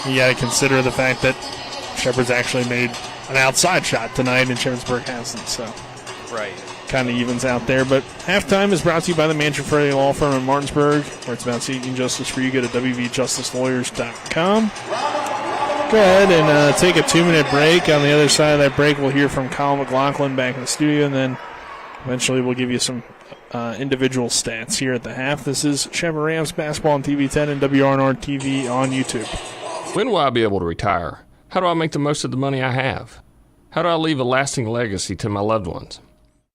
you got to consider the fact that Shepherd's actually made an outside shot tonight and Shippensburg hasn't, so
right,
kind of evens out there. But halftime is brought to you by the Manchester Law Firm in Martinsburg, where it's about seeking justice for you. Go to wvjusticelawyers.com. Go ahead and take a 2-minute break. On the other side of that break, we'll hear from Kyle McLaughlin back in the studio, and then eventually we'll give you some individual stats here at the half. This is Shepherd Rams basketball on TV 10 and WRNR TV on YouTube.
When will I be able to retire? How do I make the most of the money I have? How do I leave a lasting legacy to my loved ones?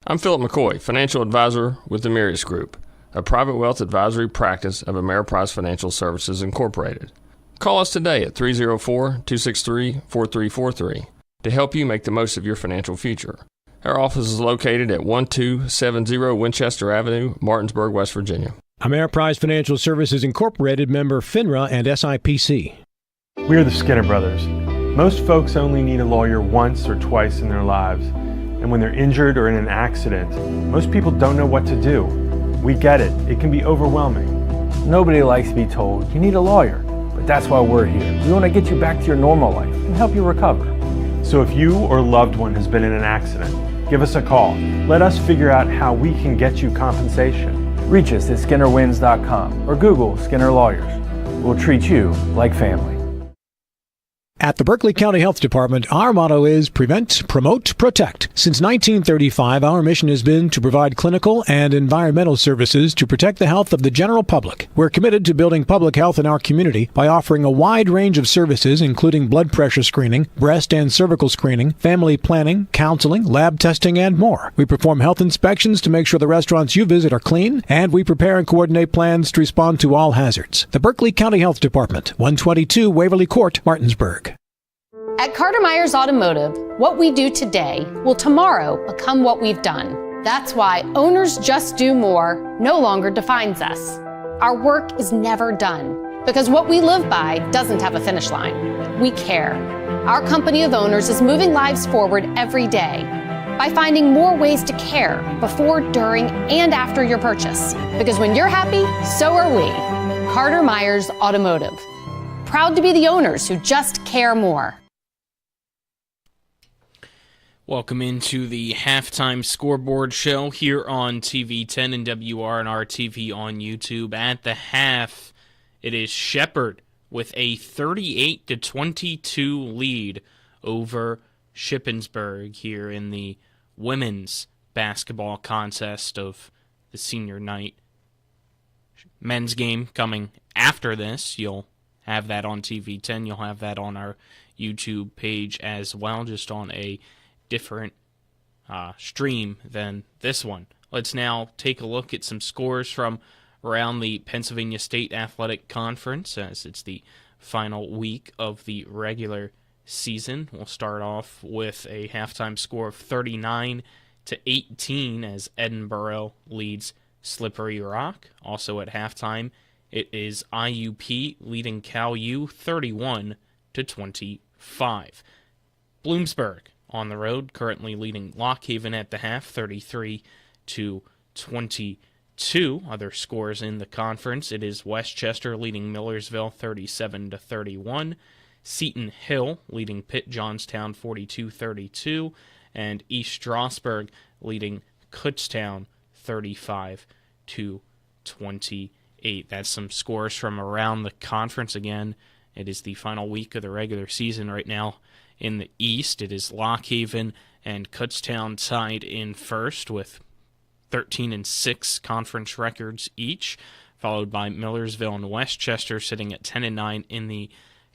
I'm Philip McCoy, financial advisor with the Mirius Group, a private wealth advisory practice of Ameriprise Financial Services Incorporated. Call us today at 304-263-4343 to help you make the most of your financial future. Our office is located at 1270 Winchester Avenue, Martinsburg, West Virginia.
Ameriprise Financial Services Incorporated, member FINRA and SIPC.
We're the Skinner Brothers. Most folks only need a lawyer once or twice in their lives. And when they're injured or in an accident, most people don't know what to do. We get it. It can be overwhelming.
Nobody likes to be told, you need a lawyer. But that's why we're here. We want to get you back to your normal life and help you recover.
So if you or loved one has been in an accident, give us a call. Let us figure out how we can get you compensation.
Reach us at SkinnerWins.com or Google Skinner Lawyers. We'll treat you like family.
At the Berkeley County Health Department, our motto is Prevent, Promote, Protect. Since 1935, our mission has been to provide clinical and environmental services to protect the health of the general public. We're committed to building public health in our community by offering a wide range of services, including blood pressure screening, breast and cervical screening, family planning, counseling, lab testing, and more. We perform health inspections to make sure the restaurants you visit are clean, and we prepare and coordinate plans to respond to all hazards. The Berkeley County Health Department, 122 Waverly Court, Martinsburg.
At Carter Myers Automotive, what we do today will tomorrow become what we've done. That's why owners just do more no longer defines us. Our work is never done because what we live by doesn't have a finish line. We care. Our company of owners is moving lives forward every day by finding more ways to care before, during, and after your purchase. Because when you're happy, so are we. Carter Myers Automotive. Proud to be the owners who just care more.
Welcome into the halftime scoreboard show here on TV 10 and WRNR TV on YouTube. At the half, it is Shepherd with a 38-22 lead over Shippensburg here in the women's basketball contest of the senior night. Men's game coming after this. You'll have that on TV 10. You'll have that on our YouTube page as well, just on a different stream than this one. Let's now take a look at some scores from around the Pennsylvania State Athletic Conference, as it's the final week of the regular season. We'll start off with a halftime score of 39-18 as Edinboro leads Slippery Rock. Also at halftime, it is IUP leading Cal U 31-25. Bloomsburg on the road, currently leading Lock Haven at the half, 33-22. Other scores in the conference, it is Westchester leading Millersville 37-31. Seton Hill leading Pitt Johnstown 42-32, and East Strasburg leading Kutztown 35-28. That's some scores from around the conference. Again, it is the final week of the regular season right now. In the East, it is Lock Haven and Kutztown tied in first with 13-6 conference records each, followed by Millersville and Westchester sitting at 10-9 in the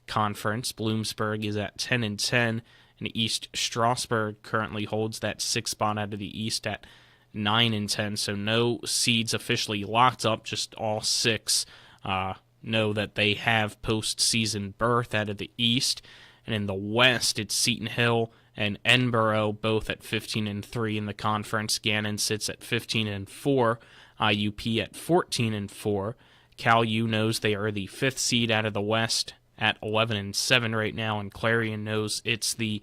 conference. Bloomsburg is at 10-10, and East Strasburg currently holds that 6th spot out of the East at 9-10. So no seeds officially locked up, just all 6 know that they have postseason berth out of the East. And in the West, it's Seton Hill and Edinboro both at 15-3 in the conference. Gannon sits at 15-4, IUP at 14-4. Cal U knows they are the 5th seed out of the West at 11-7 right now, and Clarion knows it's the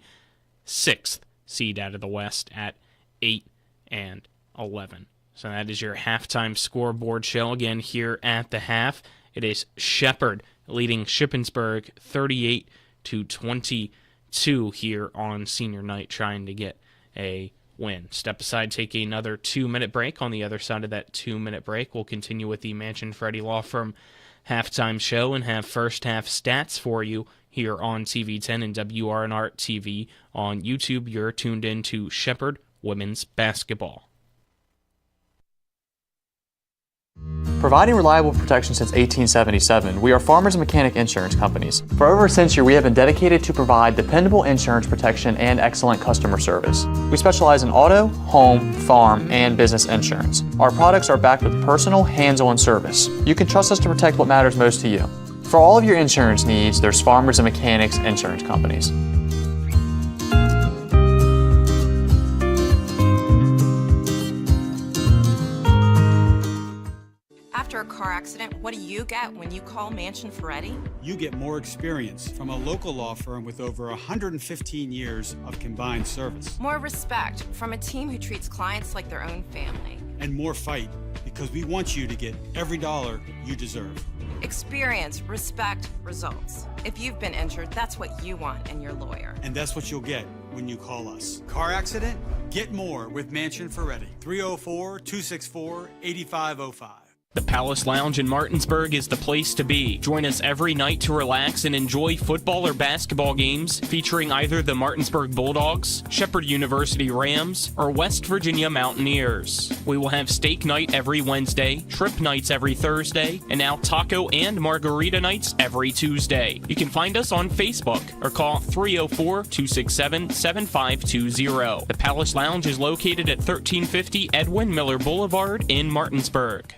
6th seed out of the West at 8-11. So that is your halftime scoreboard show. Again, here at the half, it is Shepherd leading Shippensburg 38-22 here on senior night, trying to get a win. Step aside, take another 2-minute break. On the other side of that 2-minute break, we'll continue with the Mansion Freddie Law Firm halftime show and have first half stats for you here on TV10 and WRNR TV. On YouTube, you're tuned in to Shepherd Women's Basketball.
Providing reliable protection since 1877, we are Farmers and Mechanic Insurance Companies. For over a century, we have been dedicated to provide dependable insurance protection and excellent customer service. We specialize in auto, home, farm, and business insurance. Our products are backed with personal, hands-on service. You can trust us to protect what matters most to you. For all of your insurance needs, there's Farmers and Mechanics Insurance Companies.
After a car accident, what do you get when you call Mansion Ferretti?
You get more experience from a local law firm with over 115 years of combined service.
More respect from a team who treats clients like their own family.
And more fight, because we want you to get every dollar you deserve.
Experience, respect, results. If you've been injured, that's what you want in your lawyer.
And that's what you'll get when you call us. Car accident? Get more with Mansion Ferretti. 304-264-8505.
The Palace Lounge in Martinsburg is the place to be. Join us every night to relax and enjoy football or basketball games featuring either the Martinsburg Bulldogs, Shepherd University Rams, or West Virginia Mountaineers. We will have steak night every Wednesday, shrimp nights every Thursday, and now taco and margarita nights every Tuesday. You can find us on Facebook or call 304-267-7520. The Palace Lounge is located at 1350 Edwin Miller Boulevard in Martinsburg.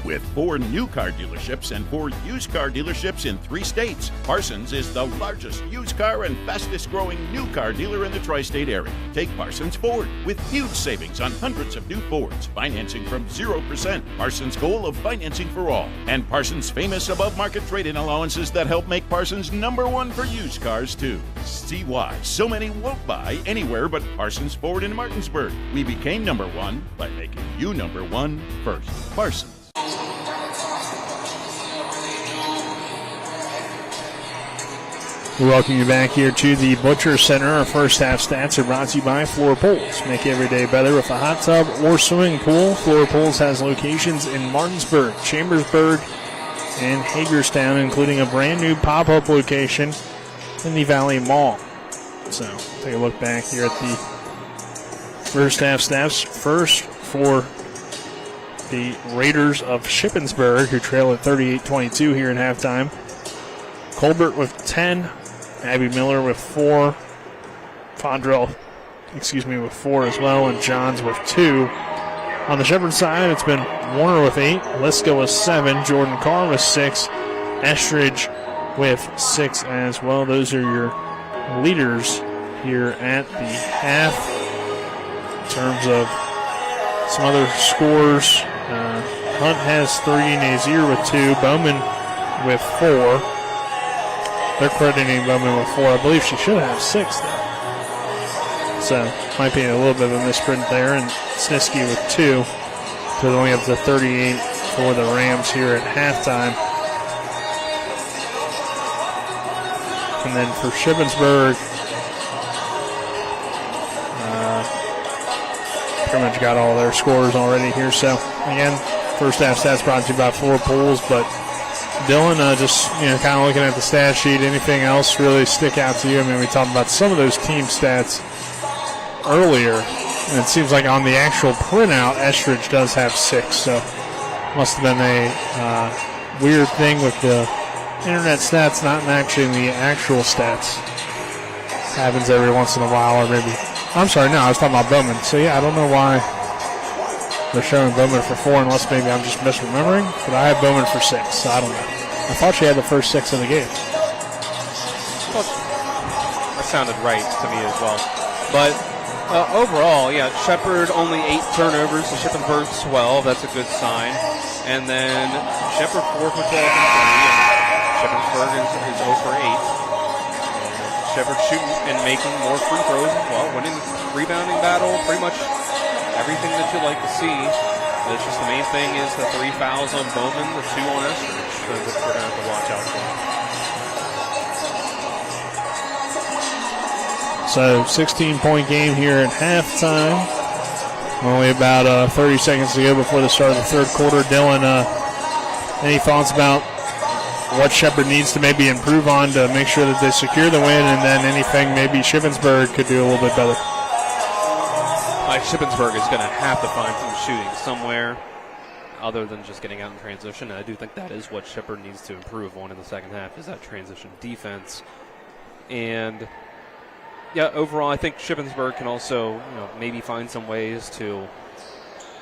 With 4 new car dealerships and 4 used car dealerships in 3 states, Parsons is the largest used car and fastest growing new car dealer in the tri-state area. Take Parsons Ford with huge savings on hundreds of new Fords, financing from 0%, Parsons' goal of financing for all, and Parsons' famous above-market trade-in allowances that help make Parsons #1 for used cars too. See why so many won't buy anywhere but Parsons Ford in Martinsburg. We became #1 by making you #1 first. Parsons.
We welcome you back here to the Butcher Center. Our first half stats are brought to you by Floor Pools. Make every day better with a hot tub or swimming pool. Floor Pools has locations in Martinsburg, Chambersburg, and Hagerstown, including a brand new pop-up location in the Valley Mall. So take a look back here at the first half stats. First for the Raiders of Shippensburg, who trail at 38-22 here at halftime. Colbert with 10, Abby Miller with 4, Fondrell, with 4 as well, and Johns with 2. On the Shepherd side, it's been Warner with 8, Liska with 7, Jordan Carr with 6, Estridge with 6 as well. Those are your leaders here at the half. In terms of some other scores, Hunt has 3, Nazier with 2, Bowman with 4. They're crediting Bowman with 4. I believe she should have 6 though. So might be a little bit of a misprint there. And Sniski with 2. So they're only up to 38 for the Rams here at halftime. And then for Shippensburg, pretty much got all their scores already here. So again, first half stats brought to you by 4 Pools, but Dylan, just kind of looking at the stat sheet, anything else really stick out to you? I mean, we talked about some of those team stats earlier, and it seems like on the actual printout, Estridge does have 6, so must have been a weird thing with the internet stats, not actually in the actual stats. Happens every once in a while, or maybe. I'm sorry, no, I was talking about Bowman. So, yeah, I don't know why they're showing Bowman for 4, unless maybe I'm just misremembering. But I have Bowman for 6, so I don't know. I thought she had the first 6 of the game.
Well, that sounded right to me as well. But overall, yeah, Shepherd only 8 turnovers to Shippensburg's 12. That's a good sign. And then Shepherd 4 for 12 and 3. And Shippensburg is 0 for 8. Shepherd shooting and making more free throws as well, winning the rebounding battle, pretty much everything that you like to see. It's just the main thing is the 3 fouls on Bowman, the 2 on Estridge, so we're going to have to watch out for.
So 16-point game here at halftime. Only about 30 seconds to go before the start of the third quarter. Dylan, any thoughts about what Shepherd needs to maybe improve on to make sure that they secure the win, and then anything maybe Shippensburg could do a little bit better?
Shippensburg is going to have to find some shooting somewhere other than just getting out in transition, and I do think that is what Shepherd needs to improve on in the second half, is that transition defense. And yeah, overall, I think Shippensburg can also maybe find some ways to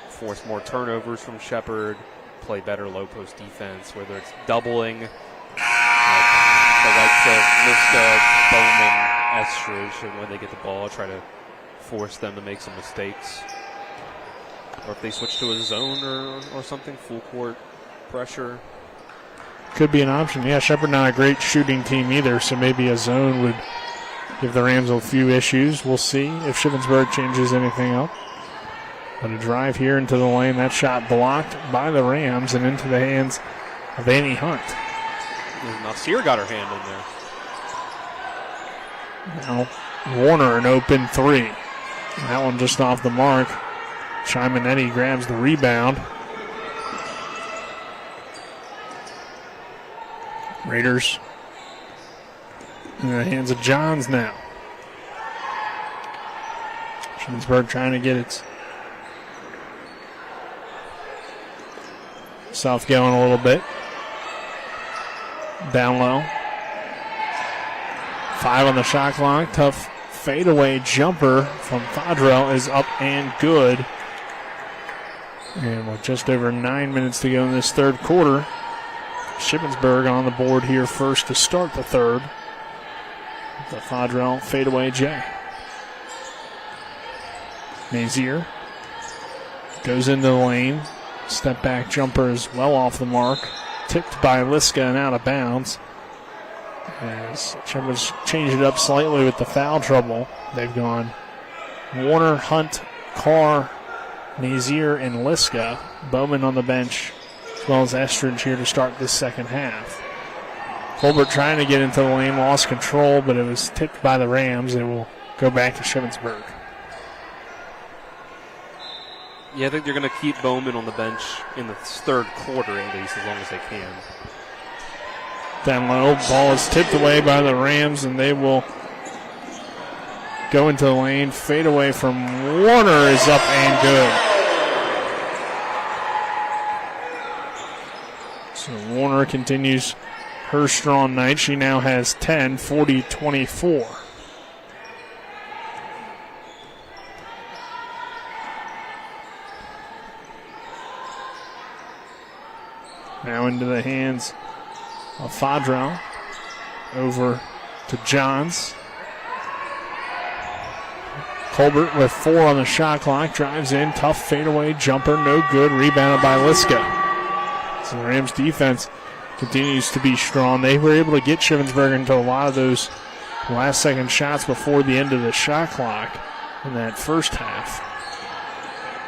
force more turnovers from Shepherd, play better low post defense, whether it's doubling the likes of Liska, Bowman, Estridge, and when they get the ball, try to force them to make some mistakes. Or if they switch to a zone or something, full court pressure.
Could be an option. Yeah, Shepherd not a great shooting team either, so maybe a zone would give the Rams a few issues. We'll see if Shippensburg changes anything up. But a drive here into the lane. That shot blocked by the Rams and into the hands of Annie Hunt.
Nasir got her hand in there.
Now Warner an open 3. That one just off the mark. Chimanetti grabs the rebound. Raiders in the hands of Johns now. Shippensburg trying to get its self going a little bit. Down low. 5 on the shot clock. Tough fadeaway jumper from Fadrell is up and good. And with just over 9 minutes to go in this third quarter, Shippensburg on the board here first to start the third. The Fadrell fadeaway J. Nazier goes into the lane. Step back jumper is well off the mark. Tipped by Liska and out of bounds. As Shepherd's changed it up slightly with the foul trouble. They've gone Warner, Hunt, Carr, Nazier, and Liska. Bowman on the bench, as well as Estridge here to start this second half. Colbert trying to get into the lane, lost control, but it was tipped by the Rams. It will go back to Shippensburg.
Yeah, I think they're going to keep Bowman on the bench in the third quarter at least, as long as they can.
Down low, ball is tipped away by the Rams, and they will go into the lane. Fade away from Warner is up and good. So Warner continues her strong night. She now has 10, 40-24. Now into the hands of Fadrell. Over to Johns. Colbert with 4 on the shot clock. Drives in. Tough fadeaway jumper. No good. Rebounded by Liska. So the Rams defense continues to be strong. They were able to get Shippensburg into a lot of those last-second shots before the end of the shot clock in that first half.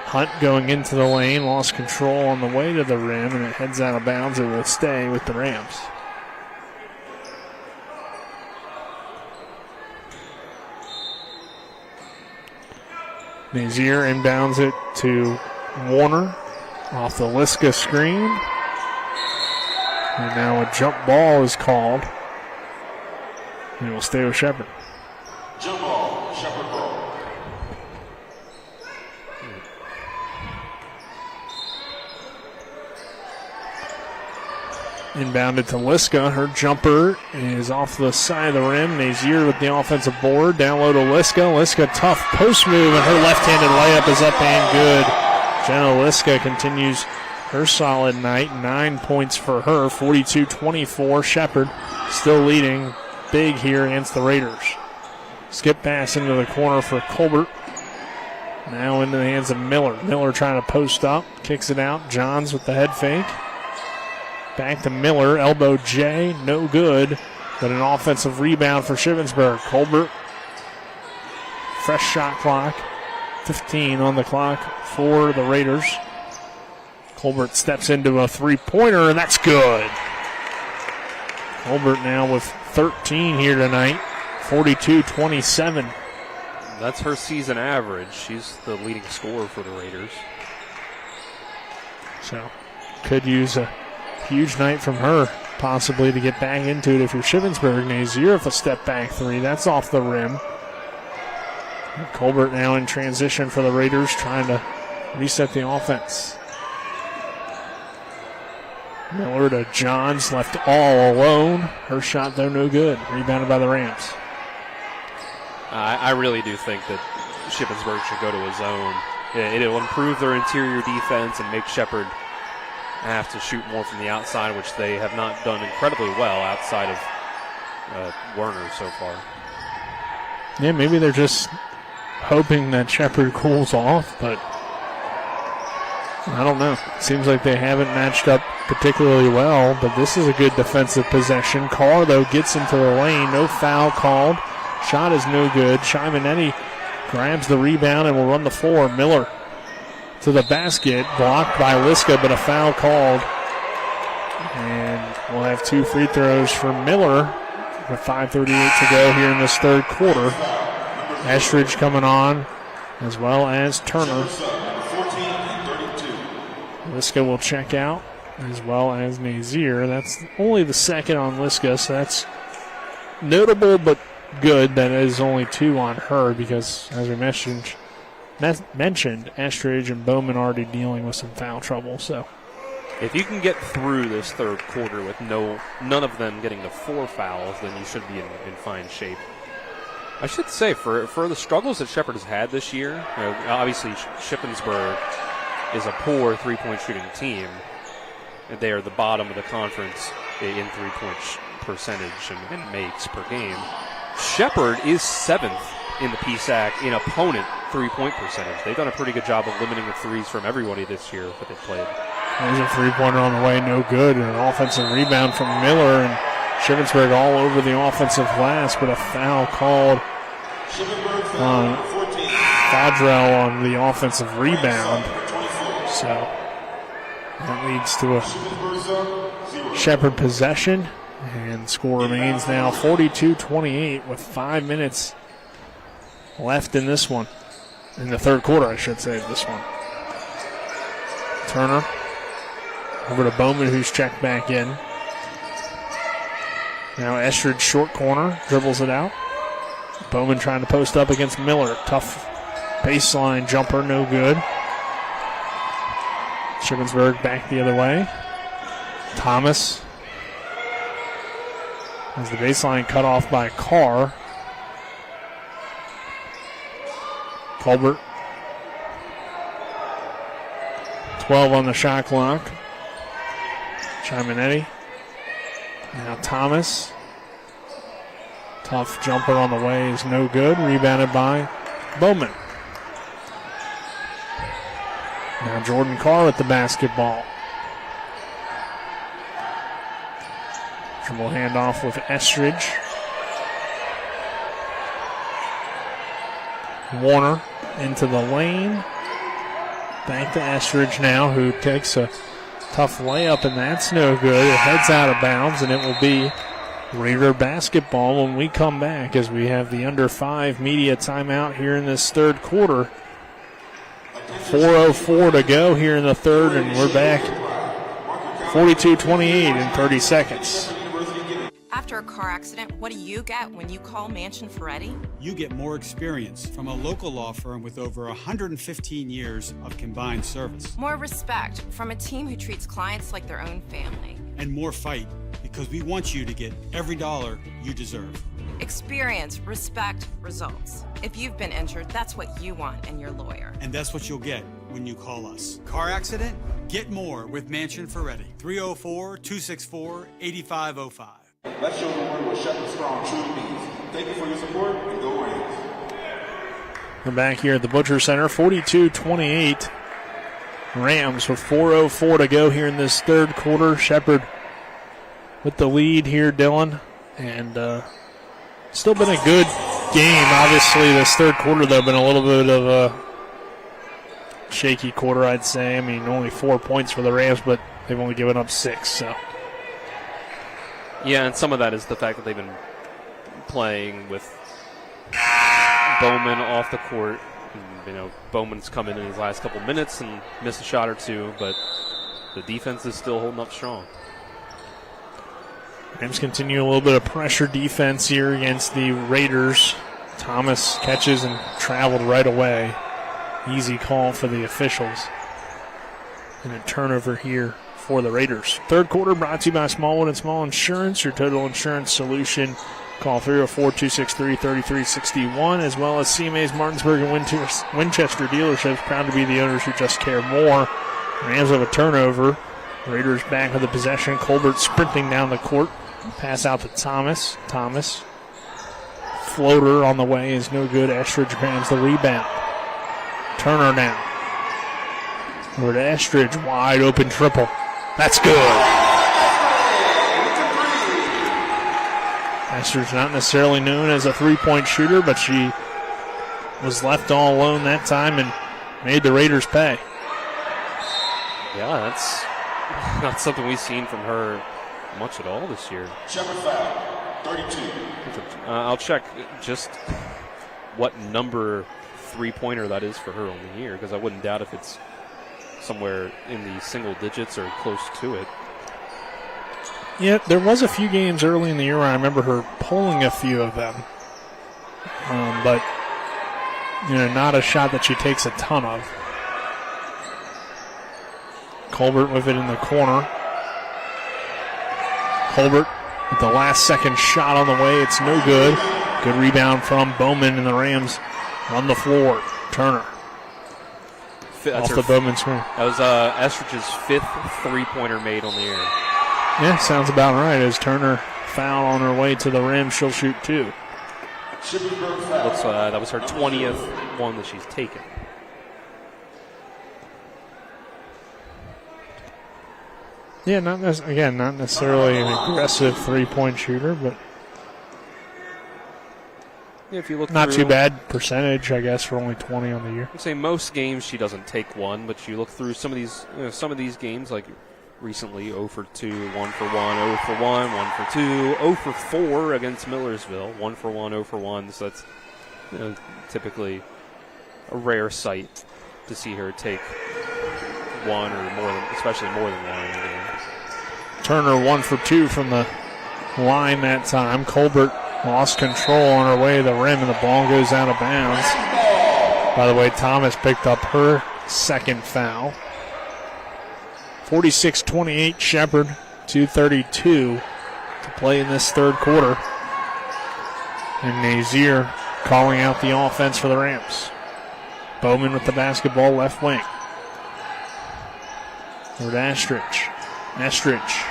Hunt going into the lane. Lost control on the way to the rim, and it heads out of bounds. It will stay with the Rams. Nazier inbounds it to Warner off the Liska screen. And now a jump ball is called. And it will stay with Shepherd.
Jump ball, Shepherd ball.
Inbounded to Liska. Her jumper is off the side of the rim. Nazier with the offensive board. Down low to Liska. Liska tough post move, and her left-handed layup is up and good. Jenna Liska continues her solid night. 9 points for her. 42-24. Shepherd still leading big here against the Raiders. Skip pass into the corner for Colbert. Now into the hands of Miller. Miller trying to post up. Kicks it out. Johns with the head fake. Back to Miller, elbow J, no good, but an offensive rebound for Shippensburg. Colbert, fresh shot clock, 15 on the clock for the Raiders. Colbert steps into a three-pointer, and that's good. Colbert now with 13 here tonight, 42-27.
That's her season average. She's the leading scorer for the Raiders.
So, could use a huge night from her, possibly, to get back into it if you're Shippensburg. Nazier with a step-back three. That's off the rim. Colbert now in transition for the Raiders, trying to reset the offense. Miller to Johns, left all alone. Her shot, though, no good. Rebounded by the Rams.
I really do think that Shippensburg should go to a zone. It'll improve their interior defense and make Shepherd have to shoot more from the outside, which they have not done incredibly well outside of Werner so far.
Yeah, maybe they're just hoping that Shepherd cools off, but I don't know. Seems like they haven't matched up particularly well, but this is a good defensive possession. Carr, though, gets into the lane. No foul called. Shot is no good. Shimanetti grabs the rebound and will run the floor. Miller to the basket, blocked by Liska, but a foul called. And we'll have 2 free throws for Miller with 5:38 to go here in this third quarter. Estridge coming on, as well as Turner. Liska will check out, as well as Nazier. That's only the second on Liska, so that's notable but good that is only 2 on her, because, as we mentioned, Estridge and Bowman already dealing with some foul trouble. So,
if you can get through this third quarter with none of them getting to 4 fouls, then you should be in fine shape. I should say, for the struggles that Shepherd has had this year, obviously Shippensburg is a poor three-point shooting team. They are the bottom of the conference in three-point percentage and makes per game. Shepherd is 7th in the PSAC in opponent three-point percentage. They've done a pretty good job of limiting the threes from everybody this year that they've played.
There's a three-pointer on the way, no good. An offensive rebound from Miller, and Shippensburg all over the offensive glass, but a foul called on Fadrell on the offensive rebound. So that leads to a Shepherd possession, and score remains now 42-28 with 5 minutes left in this one. In the third quarter, I should say, this one. Turner over to Bowman, who's checked back in. Now Estridge short corner, dribbles it out. Bowman trying to post up against Miller. Tough baseline jumper, no good. Shippensburg back the other way. Thomas has the baseline cut off by Carr. Colbert. 12 on the shot clock. Chiaminetti. Now Thomas. Tough jumper on the way is no good. Rebounded by Bowman. Now Jordan Carr with the basketball. Dribble handoff with Estridge. Warner into the lane. Back to Estridge now, who takes a tough layup, and that's no good. It heads out of bounds, and it will be Raider basketball when we come back, as we have the under 5 media timeout here in this third quarter. 4:04 to go here in the third, and we're back 42-28 in 30 seconds.
After a car accident, what do you get when you call Mansion Ferretti?
You get more experience from a local law firm with over 115 years of combined service.
More respect from a team who treats clients like their own family.
And more fight, because we want you to get every dollar you deserve.
Experience, respect, results. If you've been injured, that's what you want in your lawyer.
And that's what you'll get when you call us. Car accident? Get more with Mansion Ferretti. 304-264-8505.
Let's show the world what Shepherd Strong truly means. Thank you for your support, and go Rams.
We're back here at the Butcher Center, 42-28. Rams with 4:04 to go here in this third quarter. Shepherd with the lead here, Dylan. And still been a good game. Obviously, this third quarter, though, been a little bit of a shaky quarter, I'd say. I mean, only 4 points for the Rams, but they've only given up 6, so.
Yeah, and some of that is the fact that they've been playing with Bowman off the court. And, Bowman's come in his last couple minutes and missed a shot or two, but the defense is still holding up strong.
Rams continue a little bit of pressure defense here against the Raiders. Thomas catches and traveled right away. Easy call for the officials. And a turnover here for the Raiders. Third quarter brought to you by Smallwood and Small Insurance, your total insurance solution. Call 304-263-3361, as well as CMA's Martinsburg and Winchester dealerships. Proud to be the owners who just care more. Rams have a turnover. Raiders back with the possession. Colbert sprinting down the court. Pass out to Thomas. Thomas. Floater on the way is no good. Estridge grabs the rebound. Turner now. Over to Estridge. Wide open triple. That's good. Estridge not necessarily known as a three-point shooter, but she was left all alone that time and made the Raiders pay.
Yeah, that's not something we've seen from her much at all this year.
Shepherd foul, 32.
I'll check just what number three-pointer that is for her on the year, because I wouldn't doubt if it's somewhere in the single digits or close to it.
Yeah, there was a few games early in the year where I remember her pulling a few of them. But, not a shot that she takes a ton of. Colbert with it in the corner. Colbert with the last second shot on the way. It's no good. Good rebound from Bowman, and the Rams run the floor. Turner. Off the Bowman screen.
That was Estridge's 5th three-pointer made on the year.
Yeah, sounds about right. As Turner foul on her way to the rim, she'll shoot 2.
That was her 20th one that she's taken.
Yeah, not necessarily an aggressive three-point shooter, but
if you look
not
through,
too bad percentage, I guess, for only 20 on the year.
I'd say most games she doesn't take one, but you look through some of these games, like recently 0 for 2, 1 for 1, 0 for 1, 1 for 2, 0 for 4 against Millersville, 1 for 1, 0 for 1. So that's typically a rare sight to see her take one or more than, especially more than one in a game.
Turner 1 for 2 from the line that time. Colbert lost control on her way to the rim, and the ball goes out of bounds. By the way, Thomas picked up her second foul. 46-28 Shepherd, 2:32 to play in this third quarter. And Nazir calling out the offense for the Rams. Bowman with the basketball, left wing. Over to Estridge. Estridge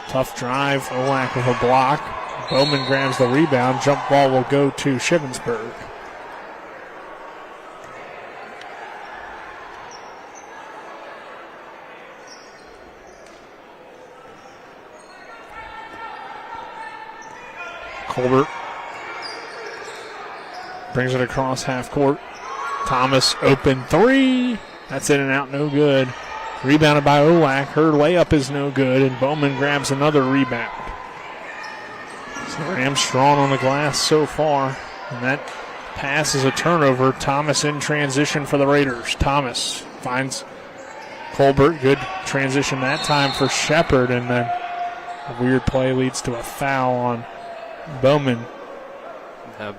Tough drive. Olak with a block. Bowman grabs the rebound. Jump ball will go to Shippensburg. Colbert brings it across half court. Thomas open three. That's in and out, no good. Rebounded by Olak. Her layup is no good, and Bowman grabs another rebound. So Rams strong on the glass so far, and that pass is a turnover. Thomas in transition for the Raiders. Thomas finds Colbert. Good transition that time for Shepard, and then a weird play leads to a foul on Bowman.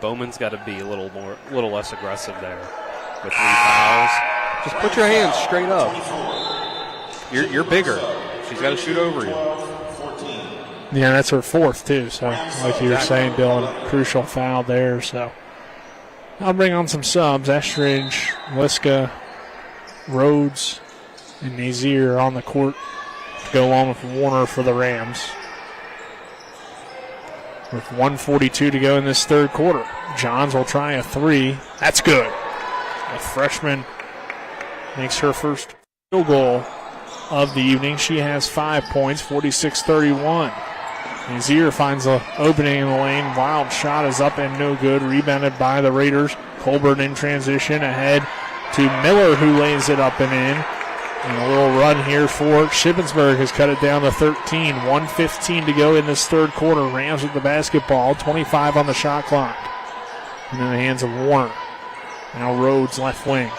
Bowman's got to be a little less aggressive there with 3 fouls. Just put your hands straight up. You're bigger. She's got to shoot over you.
Yeah, that's her 4th too. So, like you were saying, Dylan, crucial foul there. So, I'll bring on some subs. Estridge, Liska, Rhodes, and Nazir on the court to go along with Warner for the Rams. With 1:42 to go in this third quarter. Johns will try a 3. That's good. A freshman makes her first field goal of the evening. She has 5 points, 46-31. Nazir finds an opening in the lane. Wild shot is up and no good. Rebounded by the Raiders. Colbert in transition ahead to Miller, who lays it up and in. And a little run here for Shippensburg has cut it down to 13. 1:15 to go in this third quarter. Rams with the basketball. 25 on the shot clock. And in the hands of Warner. Now Rhodes left wing.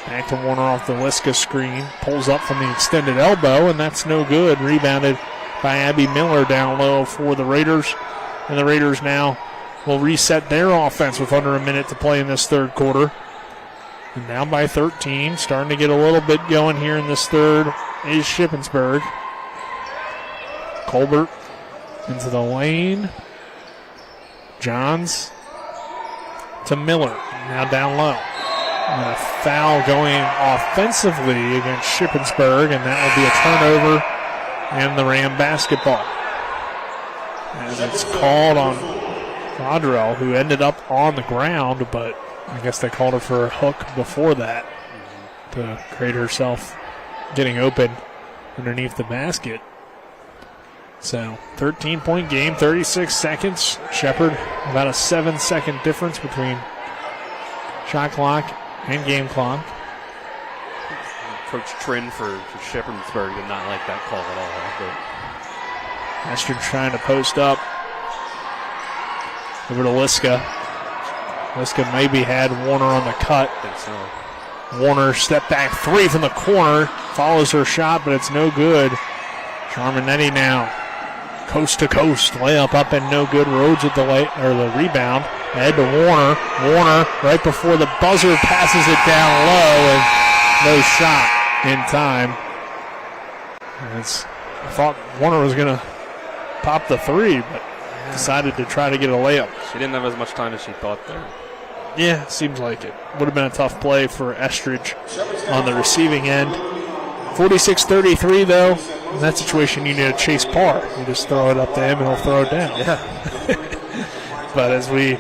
Back to Warner off the Liska screen. Pulls up from the extended elbow, and that's no good. Rebounded by Abby Miller down low for the Raiders. And the Raiders now will reset their offense with under a minute to play in this third quarter. And down by 13, starting to get a little bit going here in this third is Shippensburg. Colbert into the lane. Johns to Miller, now down low. And a foul going offensively against Shippensburg, and that will be a turnover and the Ram basketball. As it's called on Rodrell, who ended up on the ground, but I guess they called her for a hook before that to create herself getting open underneath the basket. So 13-point game, 36 seconds. Shepard, about a 7-second difference between shot clock and game clock.
Coach Trin for Shippensburg did not like that call at all.
Estridge trying to post up. Over to Liska. Liska maybe had Warner on the cut.
I think so.
Warner step back 3 from the corner. Follows her shot, but it's no good. Charmanetti now. Coast to coast. Layup up and no good. Rhodes with the rebound. Ahead to Warner. Warner right before the buzzer passes it down low, and no shot in time. I thought Warner was going to pop the 3, but decided to try to get a layup.
She didn't have as much time as she thought there.
Yeah, seems like it. Would have been a tough play for Estridge on the receiving end. 46-33, though. In that situation, you need to chase par. You just throw it up to him, and he'll throw it down.
Yeah.
But as we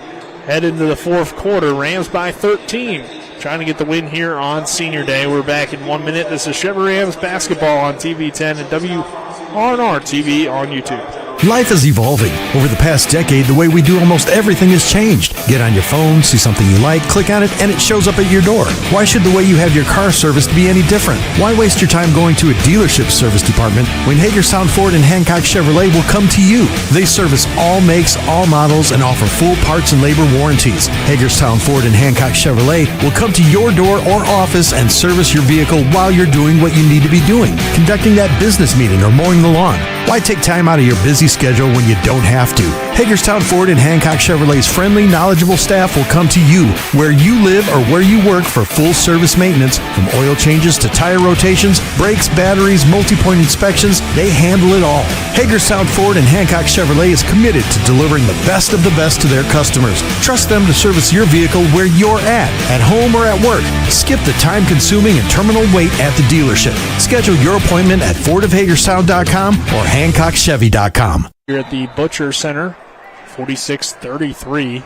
head into the fourth quarter, Rams by 13. Trying to get the win here on Senior Day. We're back in 1 minute. This is Chevy Rams basketball on TV 10 and WRNR TV on YouTube.
Life is evolving. Over the past decade, the way we do almost everything has changed. Get on your phone, see something you like, click on it, and it shows up at your door. Why should the way you have your car serviced be any different? Why waste your time going to a dealership service department when Hagerstown Ford and Hancock Chevrolet will come to you? They service all makes, all models, and offer full parts and labor warranties. Hagerstown Ford and Hancock Chevrolet will come to your door or office and service your vehicle while you're doing what you need to be doing, conducting that business meeting or mowing the lawn. Why take time out of your busy schedule when you don't have to? Hagerstown Ford and Hancock Chevrolet's friendly, knowledgeable staff will come to you where you live or where you work for full service maintenance, from oil changes to tire rotations, brakes, batteries, multi-point inspections. They handle it all. Hagerstown Ford and Hancock Chevrolet is committed to delivering the best of the best to their customers. Trust them to service your vehicle where you're at home or at work. Skip the time-consuming and terminal wait at the dealership. Schedule your appointment at FordofHagerstown.com or HancockChevy.com.
Here at the Butcher Center, 46-33.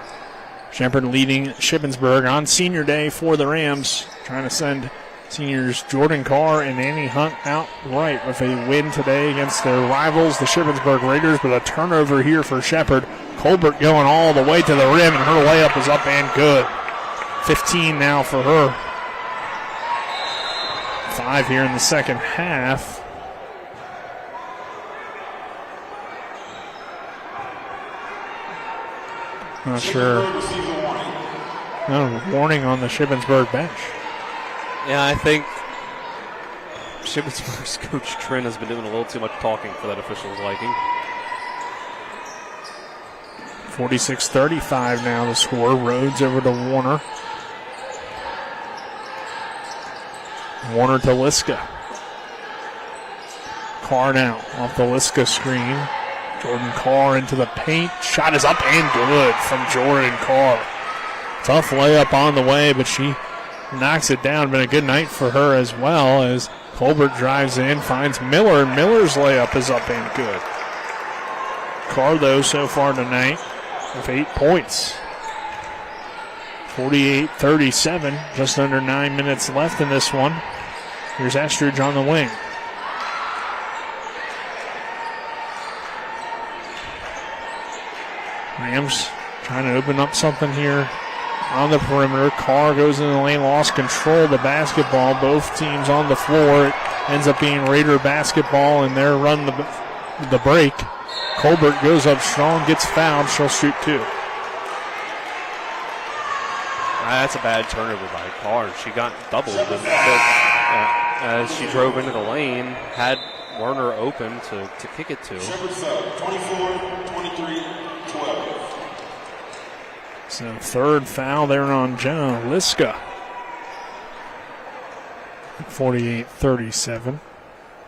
Shepherd leading Shippensburg on senior day for the Rams, trying to send seniors Jordan Carr and Annie Hunt out right with a win today against their rivals, the Shippensburg Raiders, but a turnover here for Shepherd. Colbert going all the way to the rim, and her layup is up and good. 15 now for her. 5 here in the second half. Not sure. No warning on the Shippensburg bench.
Yeah, I think Shippensburg's coach Trent has been doing a little too much talking for that official's liking.
46-35 now the score. Rhodes over to Warner. Warner to Liska. Carr now off the Liska screen. Jordan Carr into the paint. Shot is up and good from Jordan Carr. Tough layup on the way, but she knocks it down. Been a good night for her as well as Colbert drives in, finds Miller. Miller's layup is up and good. Carr, though, so far tonight with 8 points. 48-37, just under 9 minutes left in this one. Here's Estridge on the wing. Rams trying to open up something here on the perimeter. Carr goes in the lane, lost control of the basketball. Both teams on the floor. It ends up being Raider basketball, and they're running the break. Colbert goes up strong, gets fouled. She'll shoot 2.
That's a bad turnover by Carr. She got doubled as she drove into the lane, had Werner open to kick it to.
24-23-12.
So third foul there on Jenna Liska. 48-37.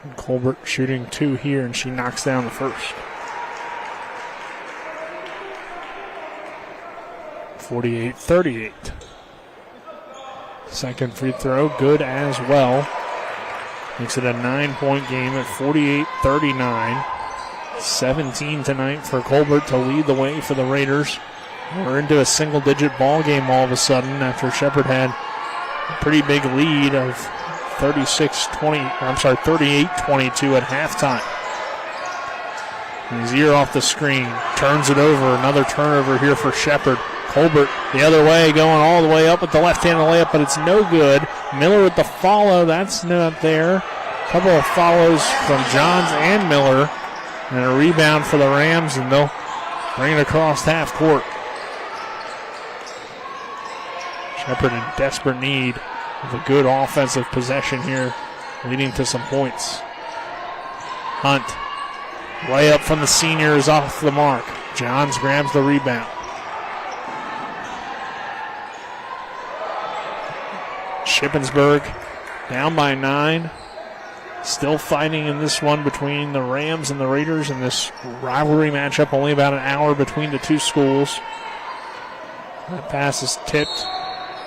And Colbert shooting 2 here, and she knocks down the first. 48-38. Second free throw, good as well. Makes it a 9-point game at 48-39. 17 tonight for Colbert to lead the way for the Raiders. We're into a single-digit ball game all of a sudden after Shepherd had a pretty big lead of 38-22 at halftime. Nazier off the screen, turns it over. Another turnover here for Shepherd. Colbert the other way, going all the way up with the left-handed layup, but it's no good. Miller with the follow, that's not there. A couple of follows from Johns and Miller. And a rebound for the Rams, and they'll bring it across half court. Shepherd in desperate need of a good offensive possession here, leading to some points. Hunt, layup from the senior is off the mark. Johns grabs the rebound. Shippensburg down by 9. Still fighting in this one between the Rams and the Raiders in this rivalry matchup. Only about an hour between the two schools. That pass is tipped.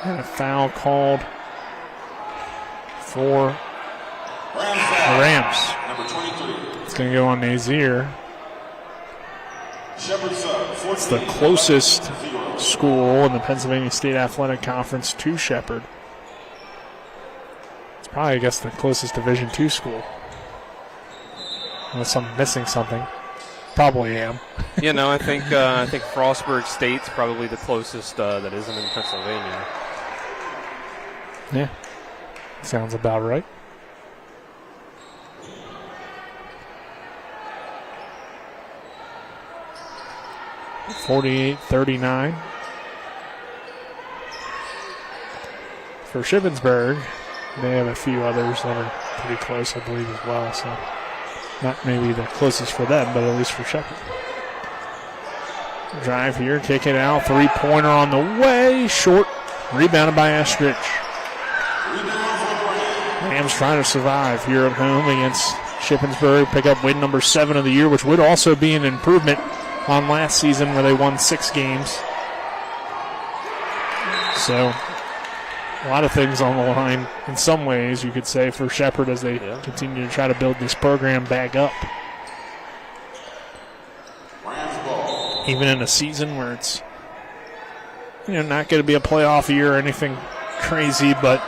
And a foul called for the Rams. It's going to go on Nazier. It's the closest school in the Pennsylvania State Athletic Conference to Shepherd. It's probably, I guess, the closest Division II school. Unless I'm missing something. Probably am.
You know, I think Frostburg State's probably the closest that isn't in Pennsylvania.
Yeah, sounds about right. (48-39) for Shippensburg. They have a few others that are pretty close, I believe, as well. So not maybe the closest for them, but at least for Shepherd. Drive here, kick it out, 3-pointer on the way, short, rebounded by Estridge. Rams trying to survive here at home against Shippensburg, pick up win number 7 of the year, which would also be an improvement on last season where they won 6 games. So a lot of things on the line in some ways, you could say, for Shepherd as they continue to try to build this program back up. Even in a season where it's not going to be a playoff year or anything crazy, but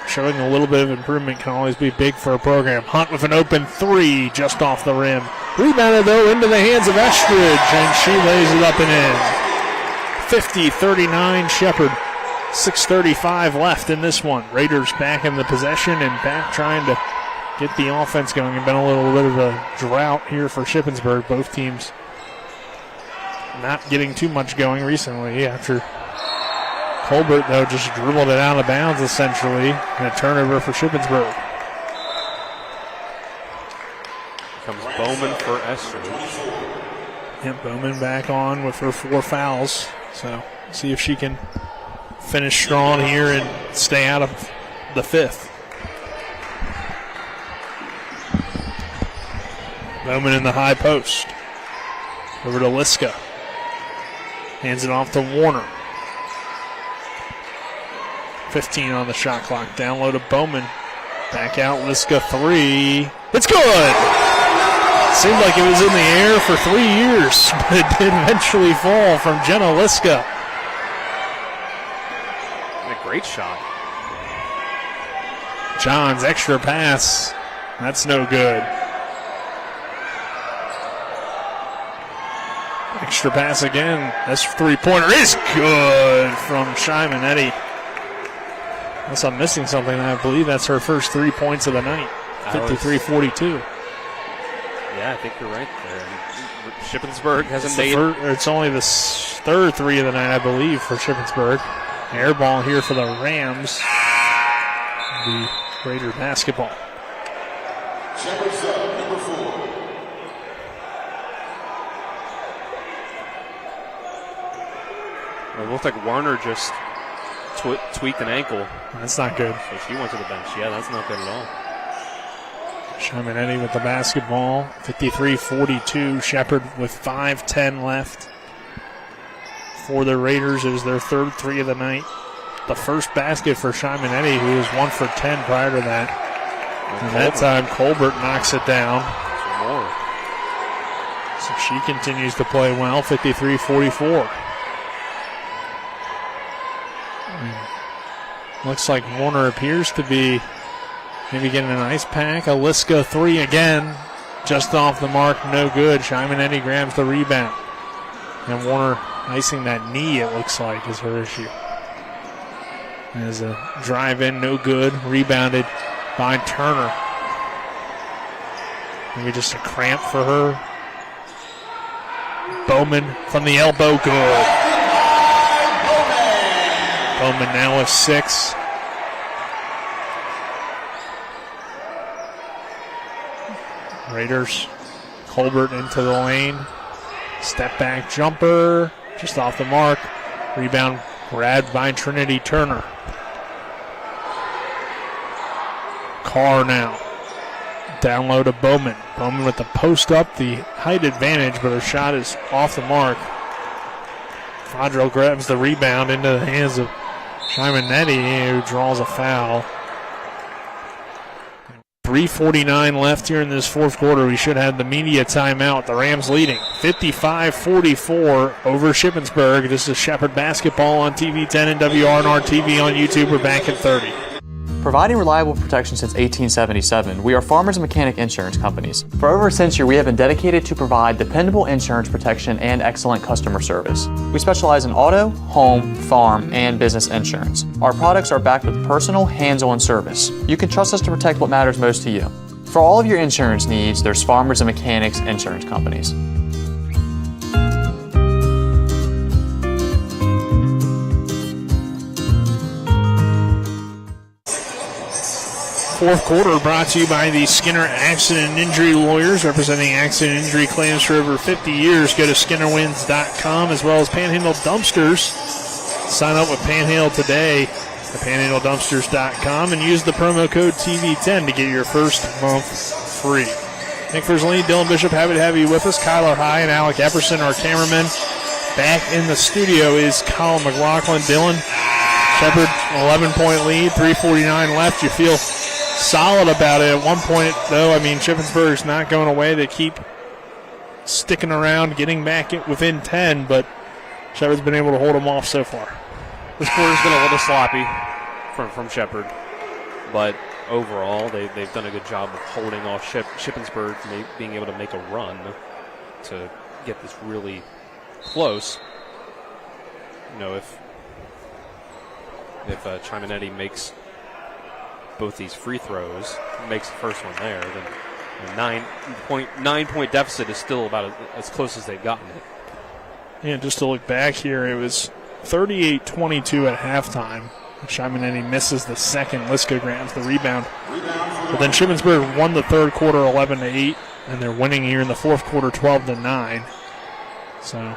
showing a little bit of improvement can always be big for a program. Hunt with an open three just off the rim. Rebounded, though, into the hands of Estridge, and she lays it up and in. 50-39 Shepherd. 6:35 left in this one. Raiders back in the possession and back trying to get the offense going. It's been a little bit of a drought here for Shippensburg. Both teams not getting too much going recently after Colbert, though, just dribbled it out of bounds, essentially, and a turnover for Shippensburg.
Comes Bowman for Estridge.
Yep, Bowman back on with her 4 fouls. So see if she can finish strong here and stay out of the 5th. Bowman in the high post. Over to Liska. Hands it off to Warner. 15 on the shot clock. Down low to Bowman. Back out, Liska 3. It's good! Seemed like it was in the air for 3 years, but it did eventually fall from Jenna Liska.
A great shot.
John's extra pass. That's no good. Extra pass again. This three-pointer is good from Shimanetti. Unless I'm missing something, I believe that's her first 3 points of the night. 53-42.
Yeah, I think you're right there. Shippensburg hasn't made...
It's only the third 3 of the night, I believe, for Shippensburg. Air ball here for the Rams. The Raider basketball.
Shepherd's up, number 4.
It looked like Warner just tweaked an ankle.
That's not good.
So she went to the bench. Yeah, that's not good at all.
Shimanetti with the basketball. 53-42. Shepherd with 5:10 left. For the Raiders, it was their third 3 of the night. The first basket for Shimanetti, who was 1 for 10 prior to that. And that time, Colbert knocks it down.
More.
So she continues to play well. 53-44. Looks like Warner appears to be maybe getting an ice pack. Liska 3 again. Just off the mark, no good. Shimanetti grabs the rebound. And Warner icing that knee, it looks like, is her issue. As a drive in, no good. Rebounded by Turner. Maybe just a cramp for her. Bowman from the elbow, good. Bowman now with 6. Raiders, Colbert into the lane. Step back jumper, just off the mark. Rebound grabbed by Trinity Turner. Carr now. Down low to Bowman. Bowman with the post up, the height advantage, but her shot is off the mark. Fadrell grabs the rebound into the hands of Shimanetti, who draws a foul. 3:49 left here in this fourth quarter. We should have the media timeout. The Rams leading 55-44 over Shippensburg. This is Shepherd basketball on TV 10 and WRNR TV on YouTube. We're back at 30.
Providing reliable protection since 1877, we are Farmers and Mechanic Insurance Companies. For over a century, we have been dedicated to provide dependable insurance protection and excellent customer service. We specialize in auto, home, farm, and business insurance. Our products are backed with personal, hands-on service. You can trust us to protect what matters most to you. For all of your insurance needs, there's Farmers and Mechanics Insurance Companies.
Fourth quarter brought to you by the Skinner Accident and Injury Lawyers, representing accident and injury claims for over 50 years. Go to skinnerwins.com as well as Panhandle Dumpsters. Sign up with Panhandle today at panhandledumpsters.com and use the promo code TV10 to get your first month free. Nick Verzolini, Dylan Bishop, happy to have you with us. Kyler High and Alec Epperson, our cameraman. Back in the studio is Colin McLaughlin. Dylan, Shepherd, 11-point lead, 3:49 left. You feel solid about it. At one point, though, I mean, Shippensburg's not going away. They keep sticking around, getting back within 10, but Shepherd's been able to hold them off so far.
This quarter's been a little sloppy from Shepherd, but overall, they've done a good job of holding off Shippensburg, being able to make a run to get this really close. You know, if Chimanetti makes both these free throws, makes the first one there, then a 9-point deficit is still about as close as they've gotten it.
Yeah, just to look back here, it was 38-22 at halftime. Chimanetti misses the second. Liska grabs the rebound. But then Shippensburg won the third quarter 11-8, and they're winning here in the fourth quarter 12-9. So,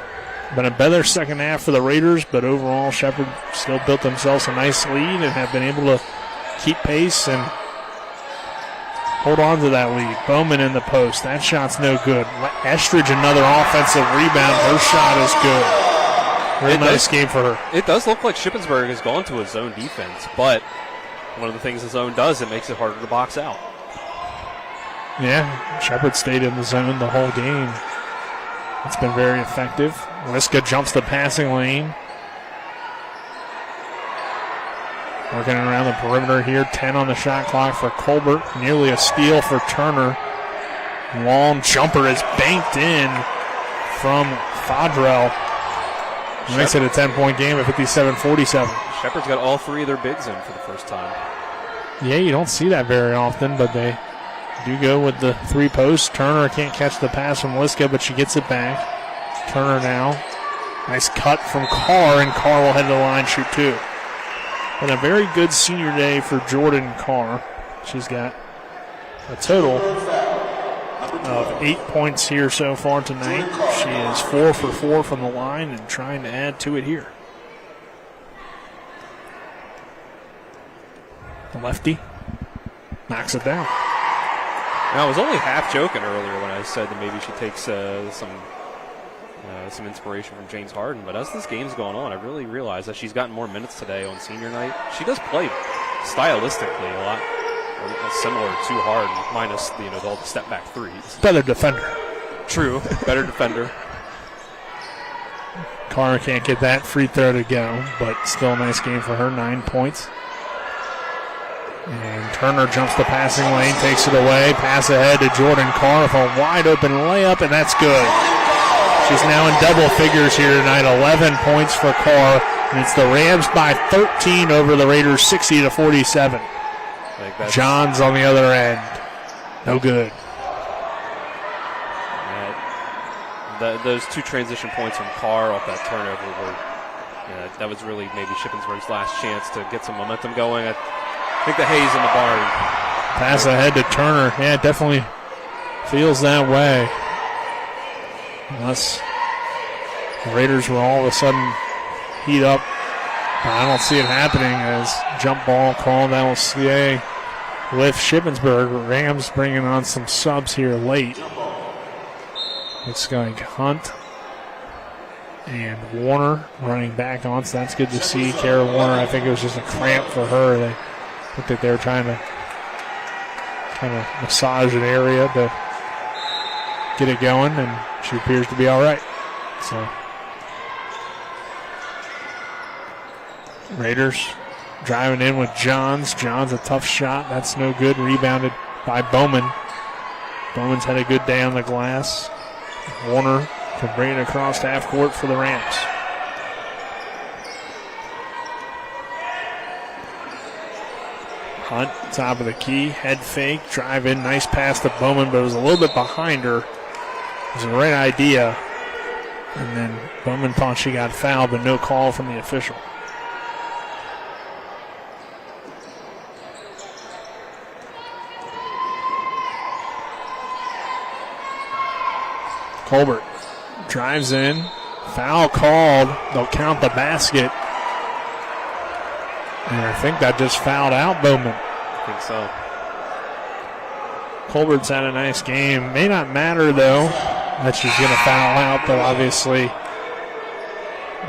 been a better second half for the Raiders, but overall, Shepherd still built themselves a nice lead and have been able to keep pace and hold on to that lead. Bowman in the post. That shot's no good. Estridge, another offensive rebound. Her shot is good. Really nice game for her.
It does look like Shippensburg has gone to a zone defense, but one of the things the zone does, it makes it harder to box out.
Yeah, Shepherd stayed in the zone the whole game. It's been very effective. Liska jumps the passing lane. Working around the perimeter here. 10 on the shot clock for Colbert. Nearly a steal for Turner. Long jumper is banked in from Fodrell. Makes it a 10-point game at 57-47.
Shepherd's got all three of their bigs in for the first time.
Yeah, you don't see that very often, but they do go with the three posts. Turner can't catch the pass from Liska, but she gets it back. Turner now. Nice cut from Carr, and Carr will head to the line, shoot two. Been a very good senior day for Jordan Carr. She's got a total of 8 points here so far tonight. She is 4 for 4 from the line and trying to add to it here. The lefty knocks it down.
Now, I was only half joking earlier when I said that maybe she takes some inspiration from James Harden, but as this game's going on, I really realized that she's gotten more minutes today on senior night. She does play stylistically a lot similar to Harden, minus all the step back threes.
Better defender.
True, better defender.
Carr can't get that free throw to go, but still a nice game for her, 9 points. And Turner jumps the passing lane, takes it away, pass ahead to Jordan Carr with a wide open layup, and that's good. She's now in double figures here tonight, 11 points for Carr, and it's the Rams by 13 over the Raiders, 60-47. Johns on the other end. No good.
Those two transition points from Carr off that turnover were, that was really maybe Shippensburg's last chance to get some momentum going. I think the hay's in the barn.
Pass ahead to Turner. Yeah, it definitely feels that way. Unless the Raiders will all of a sudden heat up. But I don't see it happening as jump ball called. That will stay with Shippensburg. Rams bringing on some subs here late. It's going Hunt and Warner running back on, so that's good to see. Kara Warner, I think it was just a cramp for her. They looked like they were trying to kind of massage an area to get it going, and she appears to be all right. So Raiders driving in with Johns. Johns a tough shot. That's no good. Rebounded by Bowman. Bowman's had a good day on the glass. Warner can bring it across half court for the Rams. Hunt, top of the key, head fake, drive in, nice pass to Bowman, but it was a little bit behind her. It was the right idea. And then Bowman thought she got fouled, but no call from the official. Colbert drives in, foul called. They'll count the basket. And I think that just fouled out Bowman.
I think so.
Colbert's had a nice game. May not matter, though, that she's going to foul out, but obviously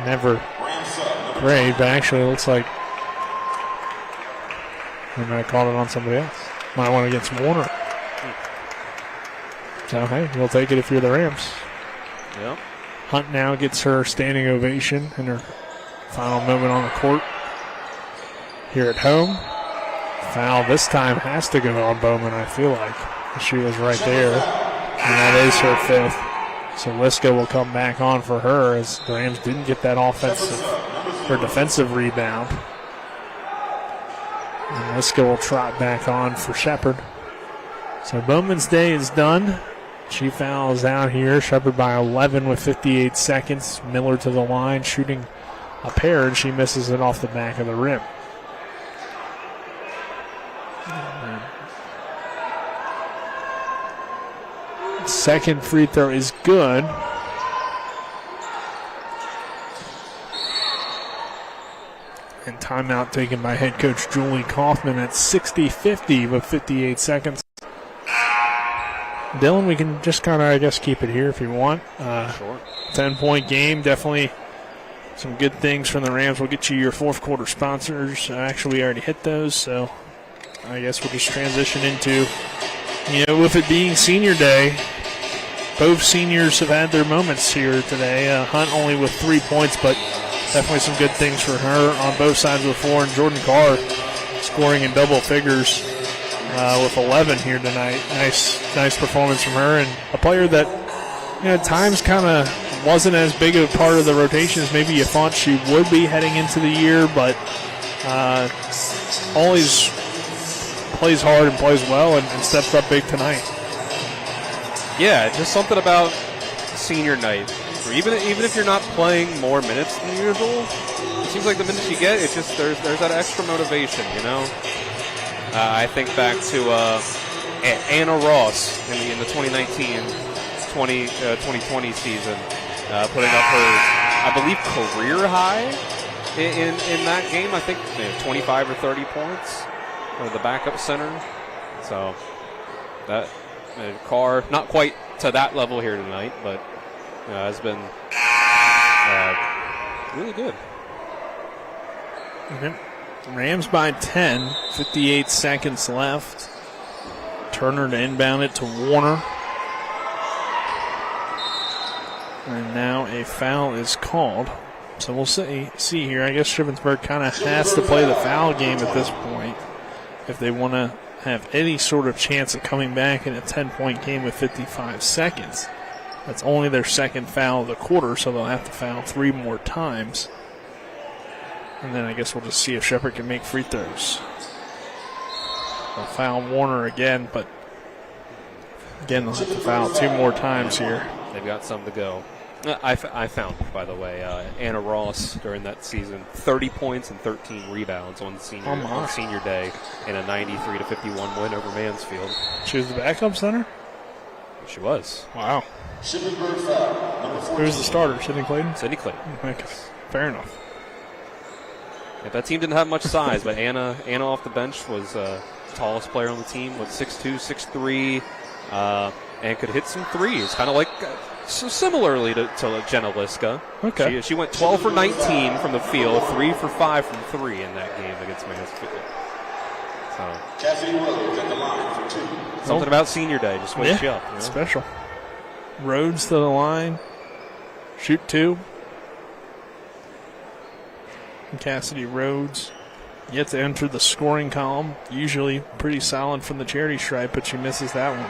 never great. But actually, it looks like They might have called it on somebody else. Might want to get some Warner. So, hey, we'll take it if you're the Rams.
Yeah.
Hunt now gets her standing ovation in her final moment on the court here at home. Foul this time has to go on Bowman, I feel like. She was right there, and that is her fifth. So Liska will come back on for her as the Rams didn't get that offensive or defensive rebound. And Liska will trot back on for Shepherd. So Bowman's day is done. She fouls out here. Shepherd by 11 with 58 seconds. Miller to the line, shooting a pair, and she misses it off the back of the rim. Second free throw is good. And timeout taken by head coach Julie Kaufman at 60-50 with 58 seconds. Dylan, we can just kind of, I guess, keep it here if you want.
Sure.
10-point game, definitely some good things from the Rams. We'll get you your fourth quarter sponsors. Actually, we already hit those, so I guess we'll just transition into, with it being senior day, both seniors have had their moments here today. Hunt only with 3 points, but definitely some good things for her on both sides of the floor. And Jordan Carr scoring in double figures with 11 here tonight. Nice performance from her, and a player that at times kind of wasn't as big of a part of the rotation as maybe you thought she would be heading into the year, but always plays hard and plays well and steps up big tonight.
Yeah, just something about senior night. Even if you're not playing more minutes than usual, it seems like the minutes you get, it just there's that extra motivation, I think back to Anna Ross in the 2019-2020 season, putting up her, I believe, career high in that game. I think 25 or 30 points for the backup center. So that Carr, not quite to that level here tonight, but has been really good.
Mm-hmm. Rams by 10, 58 seconds left. Turner to inbound it to Warner. And now a foul is called. So we'll see here. I guess Shippensburg kind of has to play the foul game at this point if they want to have any sort of chance of coming back in a 10-point game with 55 seconds. That's only their second foul of the quarter, so they'll have to foul 3 more times. And then I guess we'll just see if Shepherd can make free throws. They'll foul Warner again, but again, they'll have to foul 2 more times here.
They've got some to go. I found, by the way, Anna Ross during that season, 30 points and 13 rebounds on senior day in a 93-51 win over Mansfield.
She was the backup center?
She was.
Wow. Who was the starter? Sidney Clayton?
Sidney Clayton.
Okay. Fair enough.
Yeah, that team didn't have much size, but Anna off the bench was the tallest player on the team with 6'2", 6'3", and could hit some threes, kind of like similarly to Jenna Liska.
Okay.
She went 12 for 19 from the field, 3 for 5 from 3 in that game against Mansfield. So
Cassidy Williams at the line for 2.
Something about senior day just wakes you up.
Special. Rhodes to the line. Shoot 2. And Cassidy Rhodes yet to enter the scoring column. Usually pretty solid from the charity stripe, but she misses that one.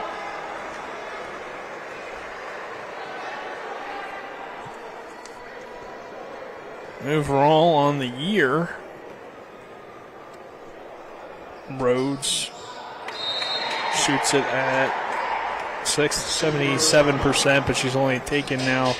Overall on the year, Rhodes shoots it at 77%, but she's only taken now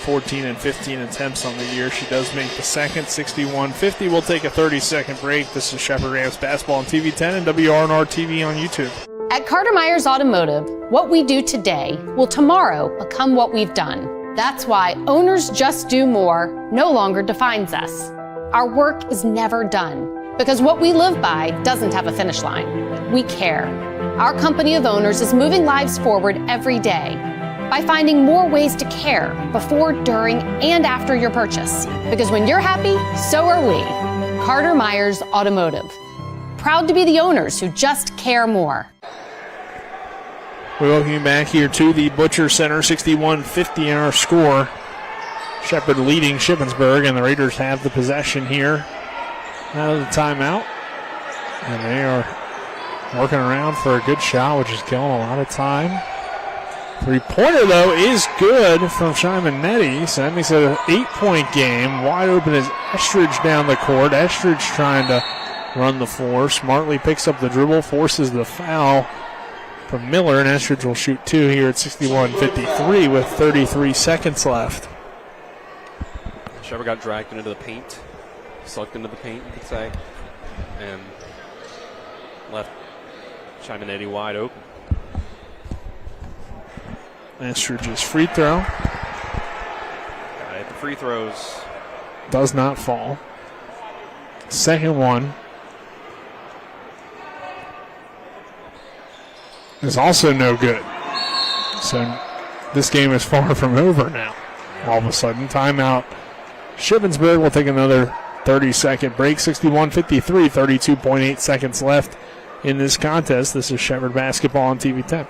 14 and 15 attempts on the year. She does make the second, 61-50. We'll take a 30-second break. This is Shepherd Rams basketball on TV 10 and WRNR TV on YouTube.
At Carter Myers Automotive, what we do today will tomorrow become what we've done. That's why owners just do more no longer defines us. Our work is never done because what we live by doesn't have a finish line. We care. Our company of owners is moving lives forward every day by finding more ways to care before, during, and after your purchase. Because when you're happy, so are we. Carter Myers Automotive. proud to be the owners who just care more.
We welcome you back here to the Butcher Center, 61-50 our score. Shepherd leading Shippensburg, and the Raiders have the possession here out of the timeout. And they are working around for a good shot, which is killing a lot of time. Three-pointer, though, is good from Shymanetti, so that makes it an 8-point game. Wide open is Estridge down the court. Estridge trying to run the floor. Smartly picks up the dribble, forces the foul from Miller, and Estridge will shoot two here at 61-53 with 33 seconds left.
Shepherd got dragged into the paint, sucked into the paint, you could say, and left Shymanetti wide open.
Estridge's free throw.
Got it. The free throws
does not fall. Second one is also no good. So this game is far from over now. All of a sudden, timeout. Shippensburg will take another 30-second break. 61-53, 32.8 seconds left in this contest. This is Shepherd Basketball on TV 10.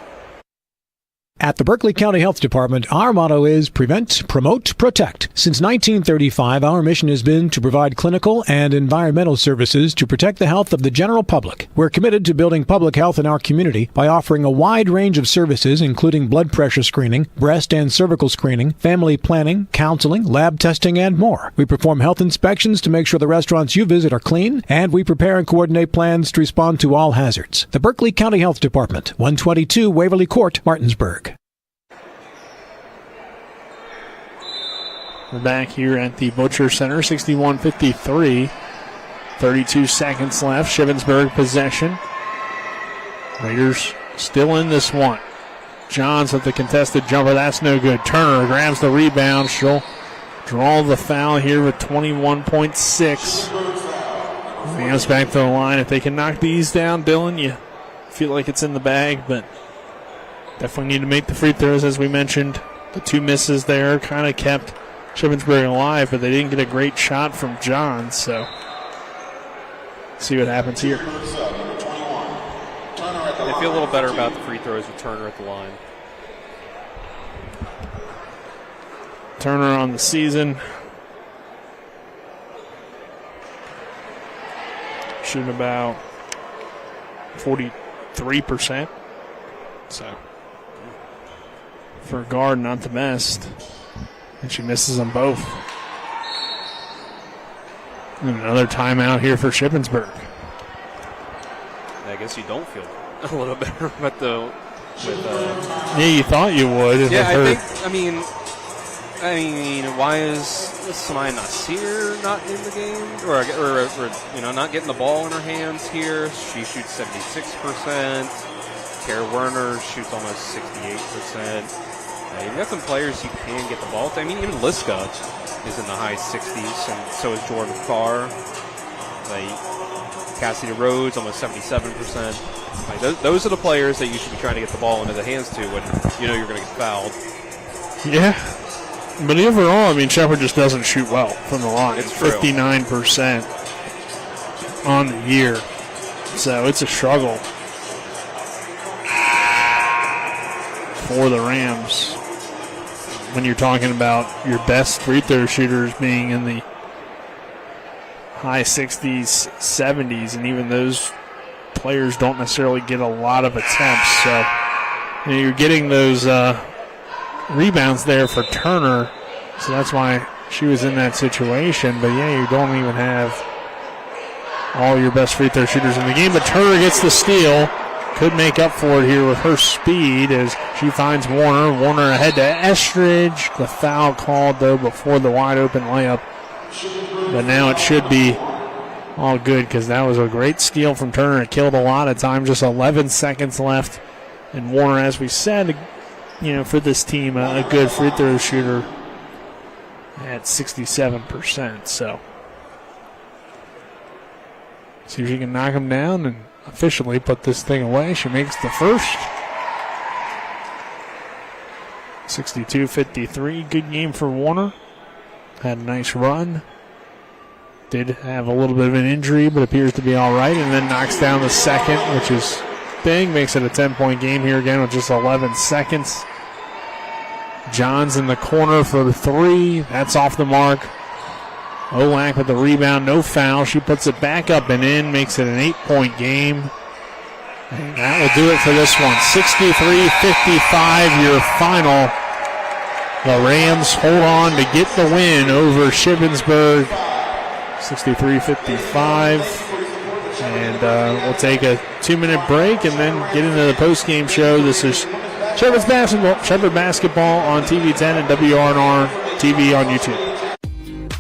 At the Berkeley County Health Department, our motto is prevent, promote, protect. Since 1935, our mission has been to provide clinical and environmental services to protect the health of the general public. We're committed to building public health in our community by offering a wide range of services, including blood pressure screening, breast and cervical screening, family planning, counseling, lab testing, and more. We perform health inspections to make sure the restaurants you visit are clean, and we prepare and coordinate plans to respond to all hazards. The Berkeley County Health Department, 122 Waverly Court, Martinsburg.
We're back here at the Butcher Center, 61-53. 32 seconds left. Shippensburg possession. Raiders still in this one. Johns with the contested jumper. That's no good. Turner grabs the rebound. She'll draw the foul here with 21.6. Rams back to the line. If they can knock these down, Dylan, you feel like it's in the bag, but definitely need to make the free throws, as we mentioned. The two misses there kind of kept Shippensburg alive, but they didn't get a great shot from John, so see what happens here.
They feel a little better about the free throws with Turner at the line.
Turner on the season. Shooting about 43%. So for a guard, not the best. And she misses them both. And another timeout here for Shippensburg.
I guess you don't feel a little better about the.
Yeah, you thought you would.
Yeah, I mean, why is Samaya Nasir not in the game, or not getting the ball in her hands here? She shoots 76%. Kara Werner shoots almost 68%. You've got some players you can get the ball to. I mean, even Liska is in the high 60s, and so is Jordan Carr. Cassidy Rhodes, almost 77%. Those are the players that you should be trying to get the ball into the hands to when you know you're going to get fouled.
Yeah. But overall, I mean, Shepherd just doesn't shoot well from the line. It's 59% on the year. So it's a struggle for the Rams when you're talking about your best free throw shooters being in the high 60s, 70s, and even those players don't necessarily get a lot of attempts. So you're getting those rebounds there for Turner, so that's why she was in that situation. But yeah, you don't even have all your best free throw shooters in the game. But Turner gets the steal. Could make up for it here with her speed as she finds Warner. Warner ahead to Estridge. The foul called, though, before the wide-open layup. But now it should be all good because that was a great steal from Turner. It killed a lot of time. Just 11 seconds left. And Warner, as we said, for this team, a good free throw shooter at 67%. So see if she can knock him down and officially put this thing away. She makes the first. 62-53. Good game for Warner. Had a nice run. did have a little bit of an injury, but appears to be all right, and then knocks down the second, which is big. Makes it a 10-point game here again with just 11 seconds. Johns in the corner for the three. That's off the mark. Olak with the rebound, no foul. She puts it back up and in, makes it an 8-point game. And that will do it for this one. 63-55, your final. The Rams hold on to get the win over Shippensburg. 63-55. And we'll take a 2-minute break and then get into the post-game show. This is Shepherd Basketball on TV 10 and WRNR TV on YouTube.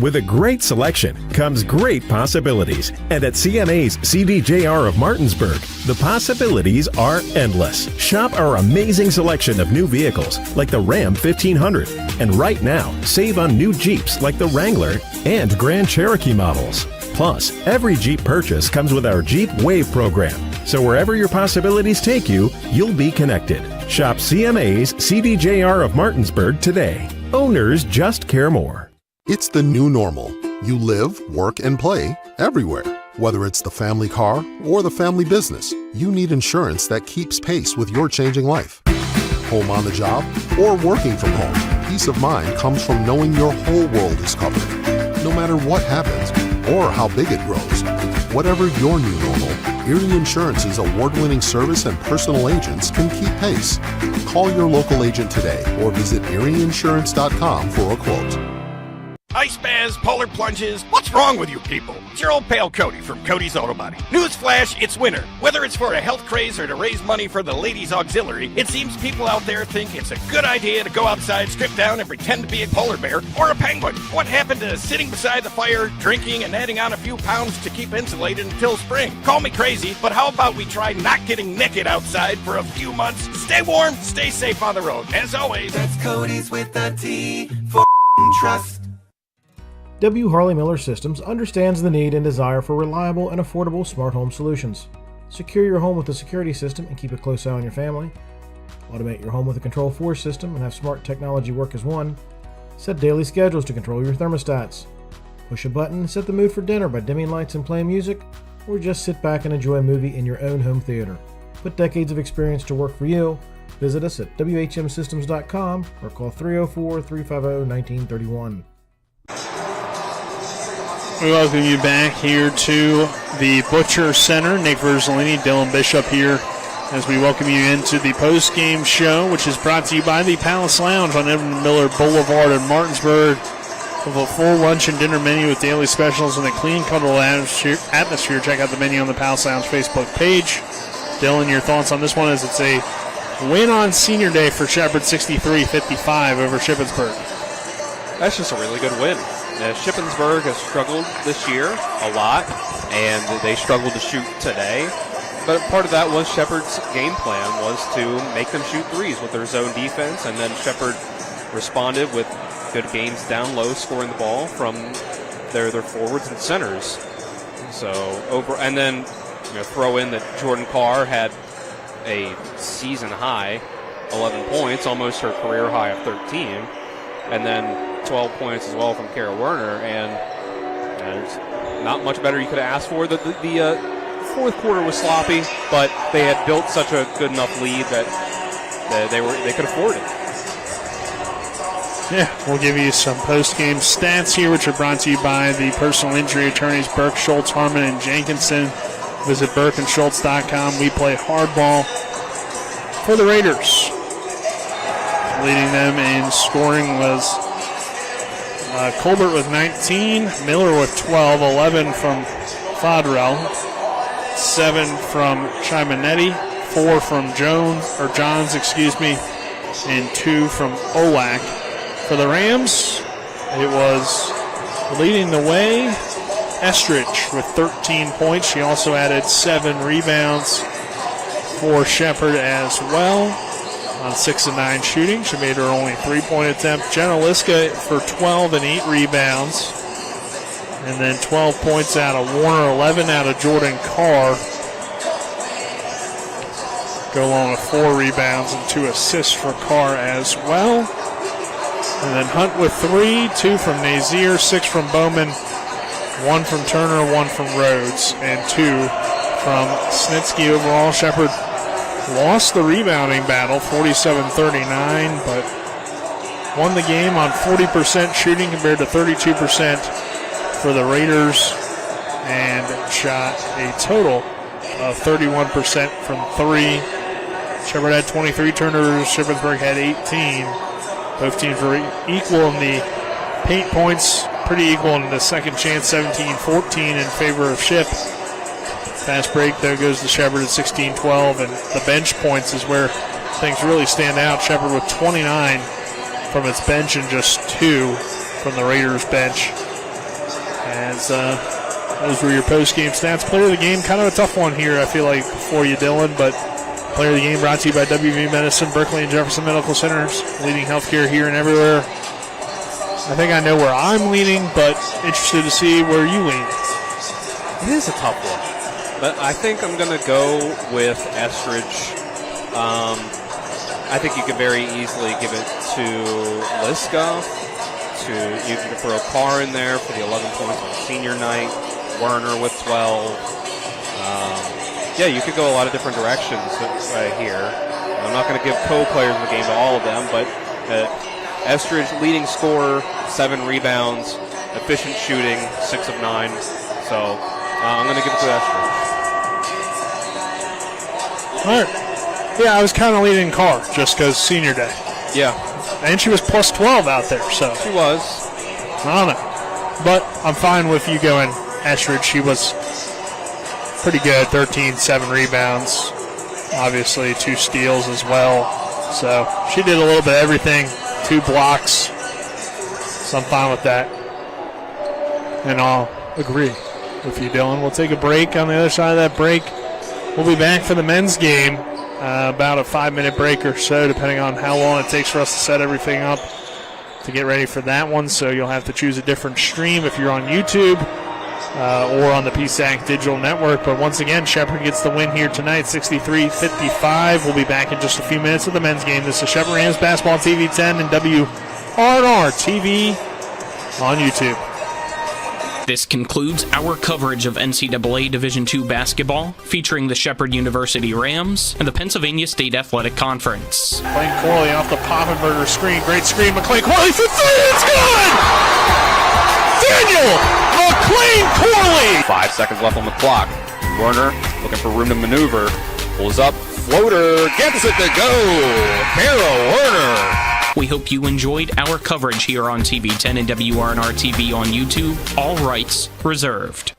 With a great selection comes great possibilities. And at CMA's CDJR of Martinsburg, the possibilities are endless. Shop our amazing selection of new vehicles like the Ram 1500. And right now, save on new Jeeps like the Wrangler and Grand Cherokee models. Plus, every Jeep purchase comes with our Jeep Wave program. So wherever your possibilities take you, you'll be connected. Shop CMA's CDJR of Martinsburg today. Owners just care more.
It's the new normal. You live, work, and play everywhere. Whether it's the family car or the family business, you need insurance that keeps pace with your changing life. Home on the job or working from home, peace of mind comes from knowing your whole world is covered. No matter what happens or how big it grows. Whatever your new normal, Erie Insurance's award-winning service and personal agents can keep pace. Call your local agent today or visit erieinsurance.com for a quote.
Ice baths, polar plunges, what's wrong with you people? It's your old pal Cody from Cody's Auto Body. Newsflash, it's winter. Whether it's for a health craze or to raise money for the ladies' auxiliary, it seems people out there think it's a good idea to go outside, strip down, and pretend to be a polar bear or a penguin. What happened to sitting beside the fire, drinking, and adding on a few pounds to keep insulated until spring? Call me crazy, but how about we try not getting naked outside for a few months? Stay warm, stay safe on the road. As always, that's Cody's with a T for trust.
W. Harley Miller Systems understands the need and desire for reliable and affordable smart home solutions. Secure your home with a security system and keep a close eye on your family. Automate your home with a Control4 system and have smart technology work as one. Set daily schedules to control your thermostats. Push a button and set the mood for dinner by dimming lights and playing music, or just sit back and enjoy a movie in your own home theater. Put decades of experience to work for you. Visit us at WHMsystems.com or call 304-350-1931.
We welcome you back here to the Butcher Center. Nick Verzolini, Dylan Bishop here as we welcome you into the post-game show, which is brought to you by the Palace Lounge on Edmund Miller Boulevard in Martinsburg, with a full lunch and dinner menu with daily specials and a clean, cuddle atmosphere. Check out the menu on the Palace Lounge Facebook page. Dylan, your thoughts on this one as it's a win on Senior Day for Shepherd, 63-55 over Shippensburg.
That's just a really good win. Shippensburg has struggled this year a lot, and they struggled to shoot today. But part of that was Shepherd's game plan was to make them shoot threes with their zone defense, and then Shepherd responded with good games down low, scoring the ball from their forwards and centers. So and then throw in that Jordan Carr had a season high 11 points, almost her career high of 13, and then 12 points as well from Kara Werner, and there's not much better you could have asked for. The fourth quarter was sloppy, but they had built such a good enough lead that they could afford it.
Yeah, we'll give you some post-game stats here, which are brought to you by the personal injury attorneys Burke, Schultz, Harmon, and Jenkinson. Visit burkeandschultz.com. We play hardball for the Raiders. Leading them in scoring was Colbert with 19, Miller with 12, 11 from Fodrell, 7 from Chimanetti, 4 from Johns, and 2 from Olak. For the Rams, it was leading the way Estridge with 13 points. She also added 7 rebounds for Shepherd as well. On 6 of 9 shooting. She made her only 3-point attempt. Jenna Liska for 12 and 8 rebounds. And then 12 points out of Warner, 11 out of Jordan Carr. Go along with 4 rebounds and 2 assists for Carr as well. And then Hunt with 3, 2 from Nazir, 6 from Bowman, 1 from Turner, 1 from Rhodes, and 2 from Snitsky. Overall, Shepherd lost the rebounding battle, 47-39, but won the game on 40% shooting compared to 32% for the Raiders, and shot a total of 31% from 3. Shepherd had 23 turnovers. Shippensburg had 18. Both teams were equal in the paint points, pretty equal in the second chance, 17-14 in favor of Ship. Fast break, though, goes to Shepherd at 16-12, and the bench points is where things really stand out. Shepherd with 29 from its bench and just 2 from the Raiders bench. As those were your post-game stats. Player of the game, kind of a tough one here, I feel like, for you, Dylan, but player of the game brought to you by WV Medicine, Berkeley and Jefferson Medical Centers, leading healthcare here and everywhere. I think I know where I'm leaning, but interested to see where you lean.
It is a tough one, but I think I'm going to go with Estridge. I think you could very easily give it to Liska. You can throw Carr in there for the 11 points on senior night. Werner with 12. Yeah, you could go a lot of different directions here. I'm not going to give co-players of the game to all of them, but Estridge, leading scorer, 7 rebounds, efficient shooting, 6 of 9. So I'm going to give it to Estridge.
All right. Yeah, I was kind of leaning Carr just because senior day.
Yeah.
And she was plus 12 out there, so.
She was.
I don't know. But I'm fine with you going Estridge. She was pretty good, 13, 7 rebounds, obviously 2 steals as well. So she did a little bit of everything, 2 blocks. So I'm fine with that. And I'll agree with you, Dylan. We'll take a break. On the other side of that break, we'll be back for the men's game. About a 5-minute break or so, depending on how long it takes for us to set everything up to get ready for that one. So you'll have to choose a different stream if you're on YouTube or on the PSAC digital network. But once again, Shepherd gets the win here tonight, 63-55. We'll be back in just a few minutes of the men's game. This is Shepherd Rams Basketball TV 10 and WRNR TV on YouTube.
This concludes our coverage of NCAA Division II basketball, featuring the Shepherd University Rams and the Pennsylvania State Athletic Conference.
McLean Corley off the Poffenberger screen. Great screen. McLean Corley for 3. It's good! Daniel McLean Corley!
5 seconds left on the clock. Werner looking for room to maneuver. Pulls up. Floater. Gets it to go. Carol Werner.
We hope you enjoyed our coverage here on TV10 and WRNR TV on YouTube. All rights reserved.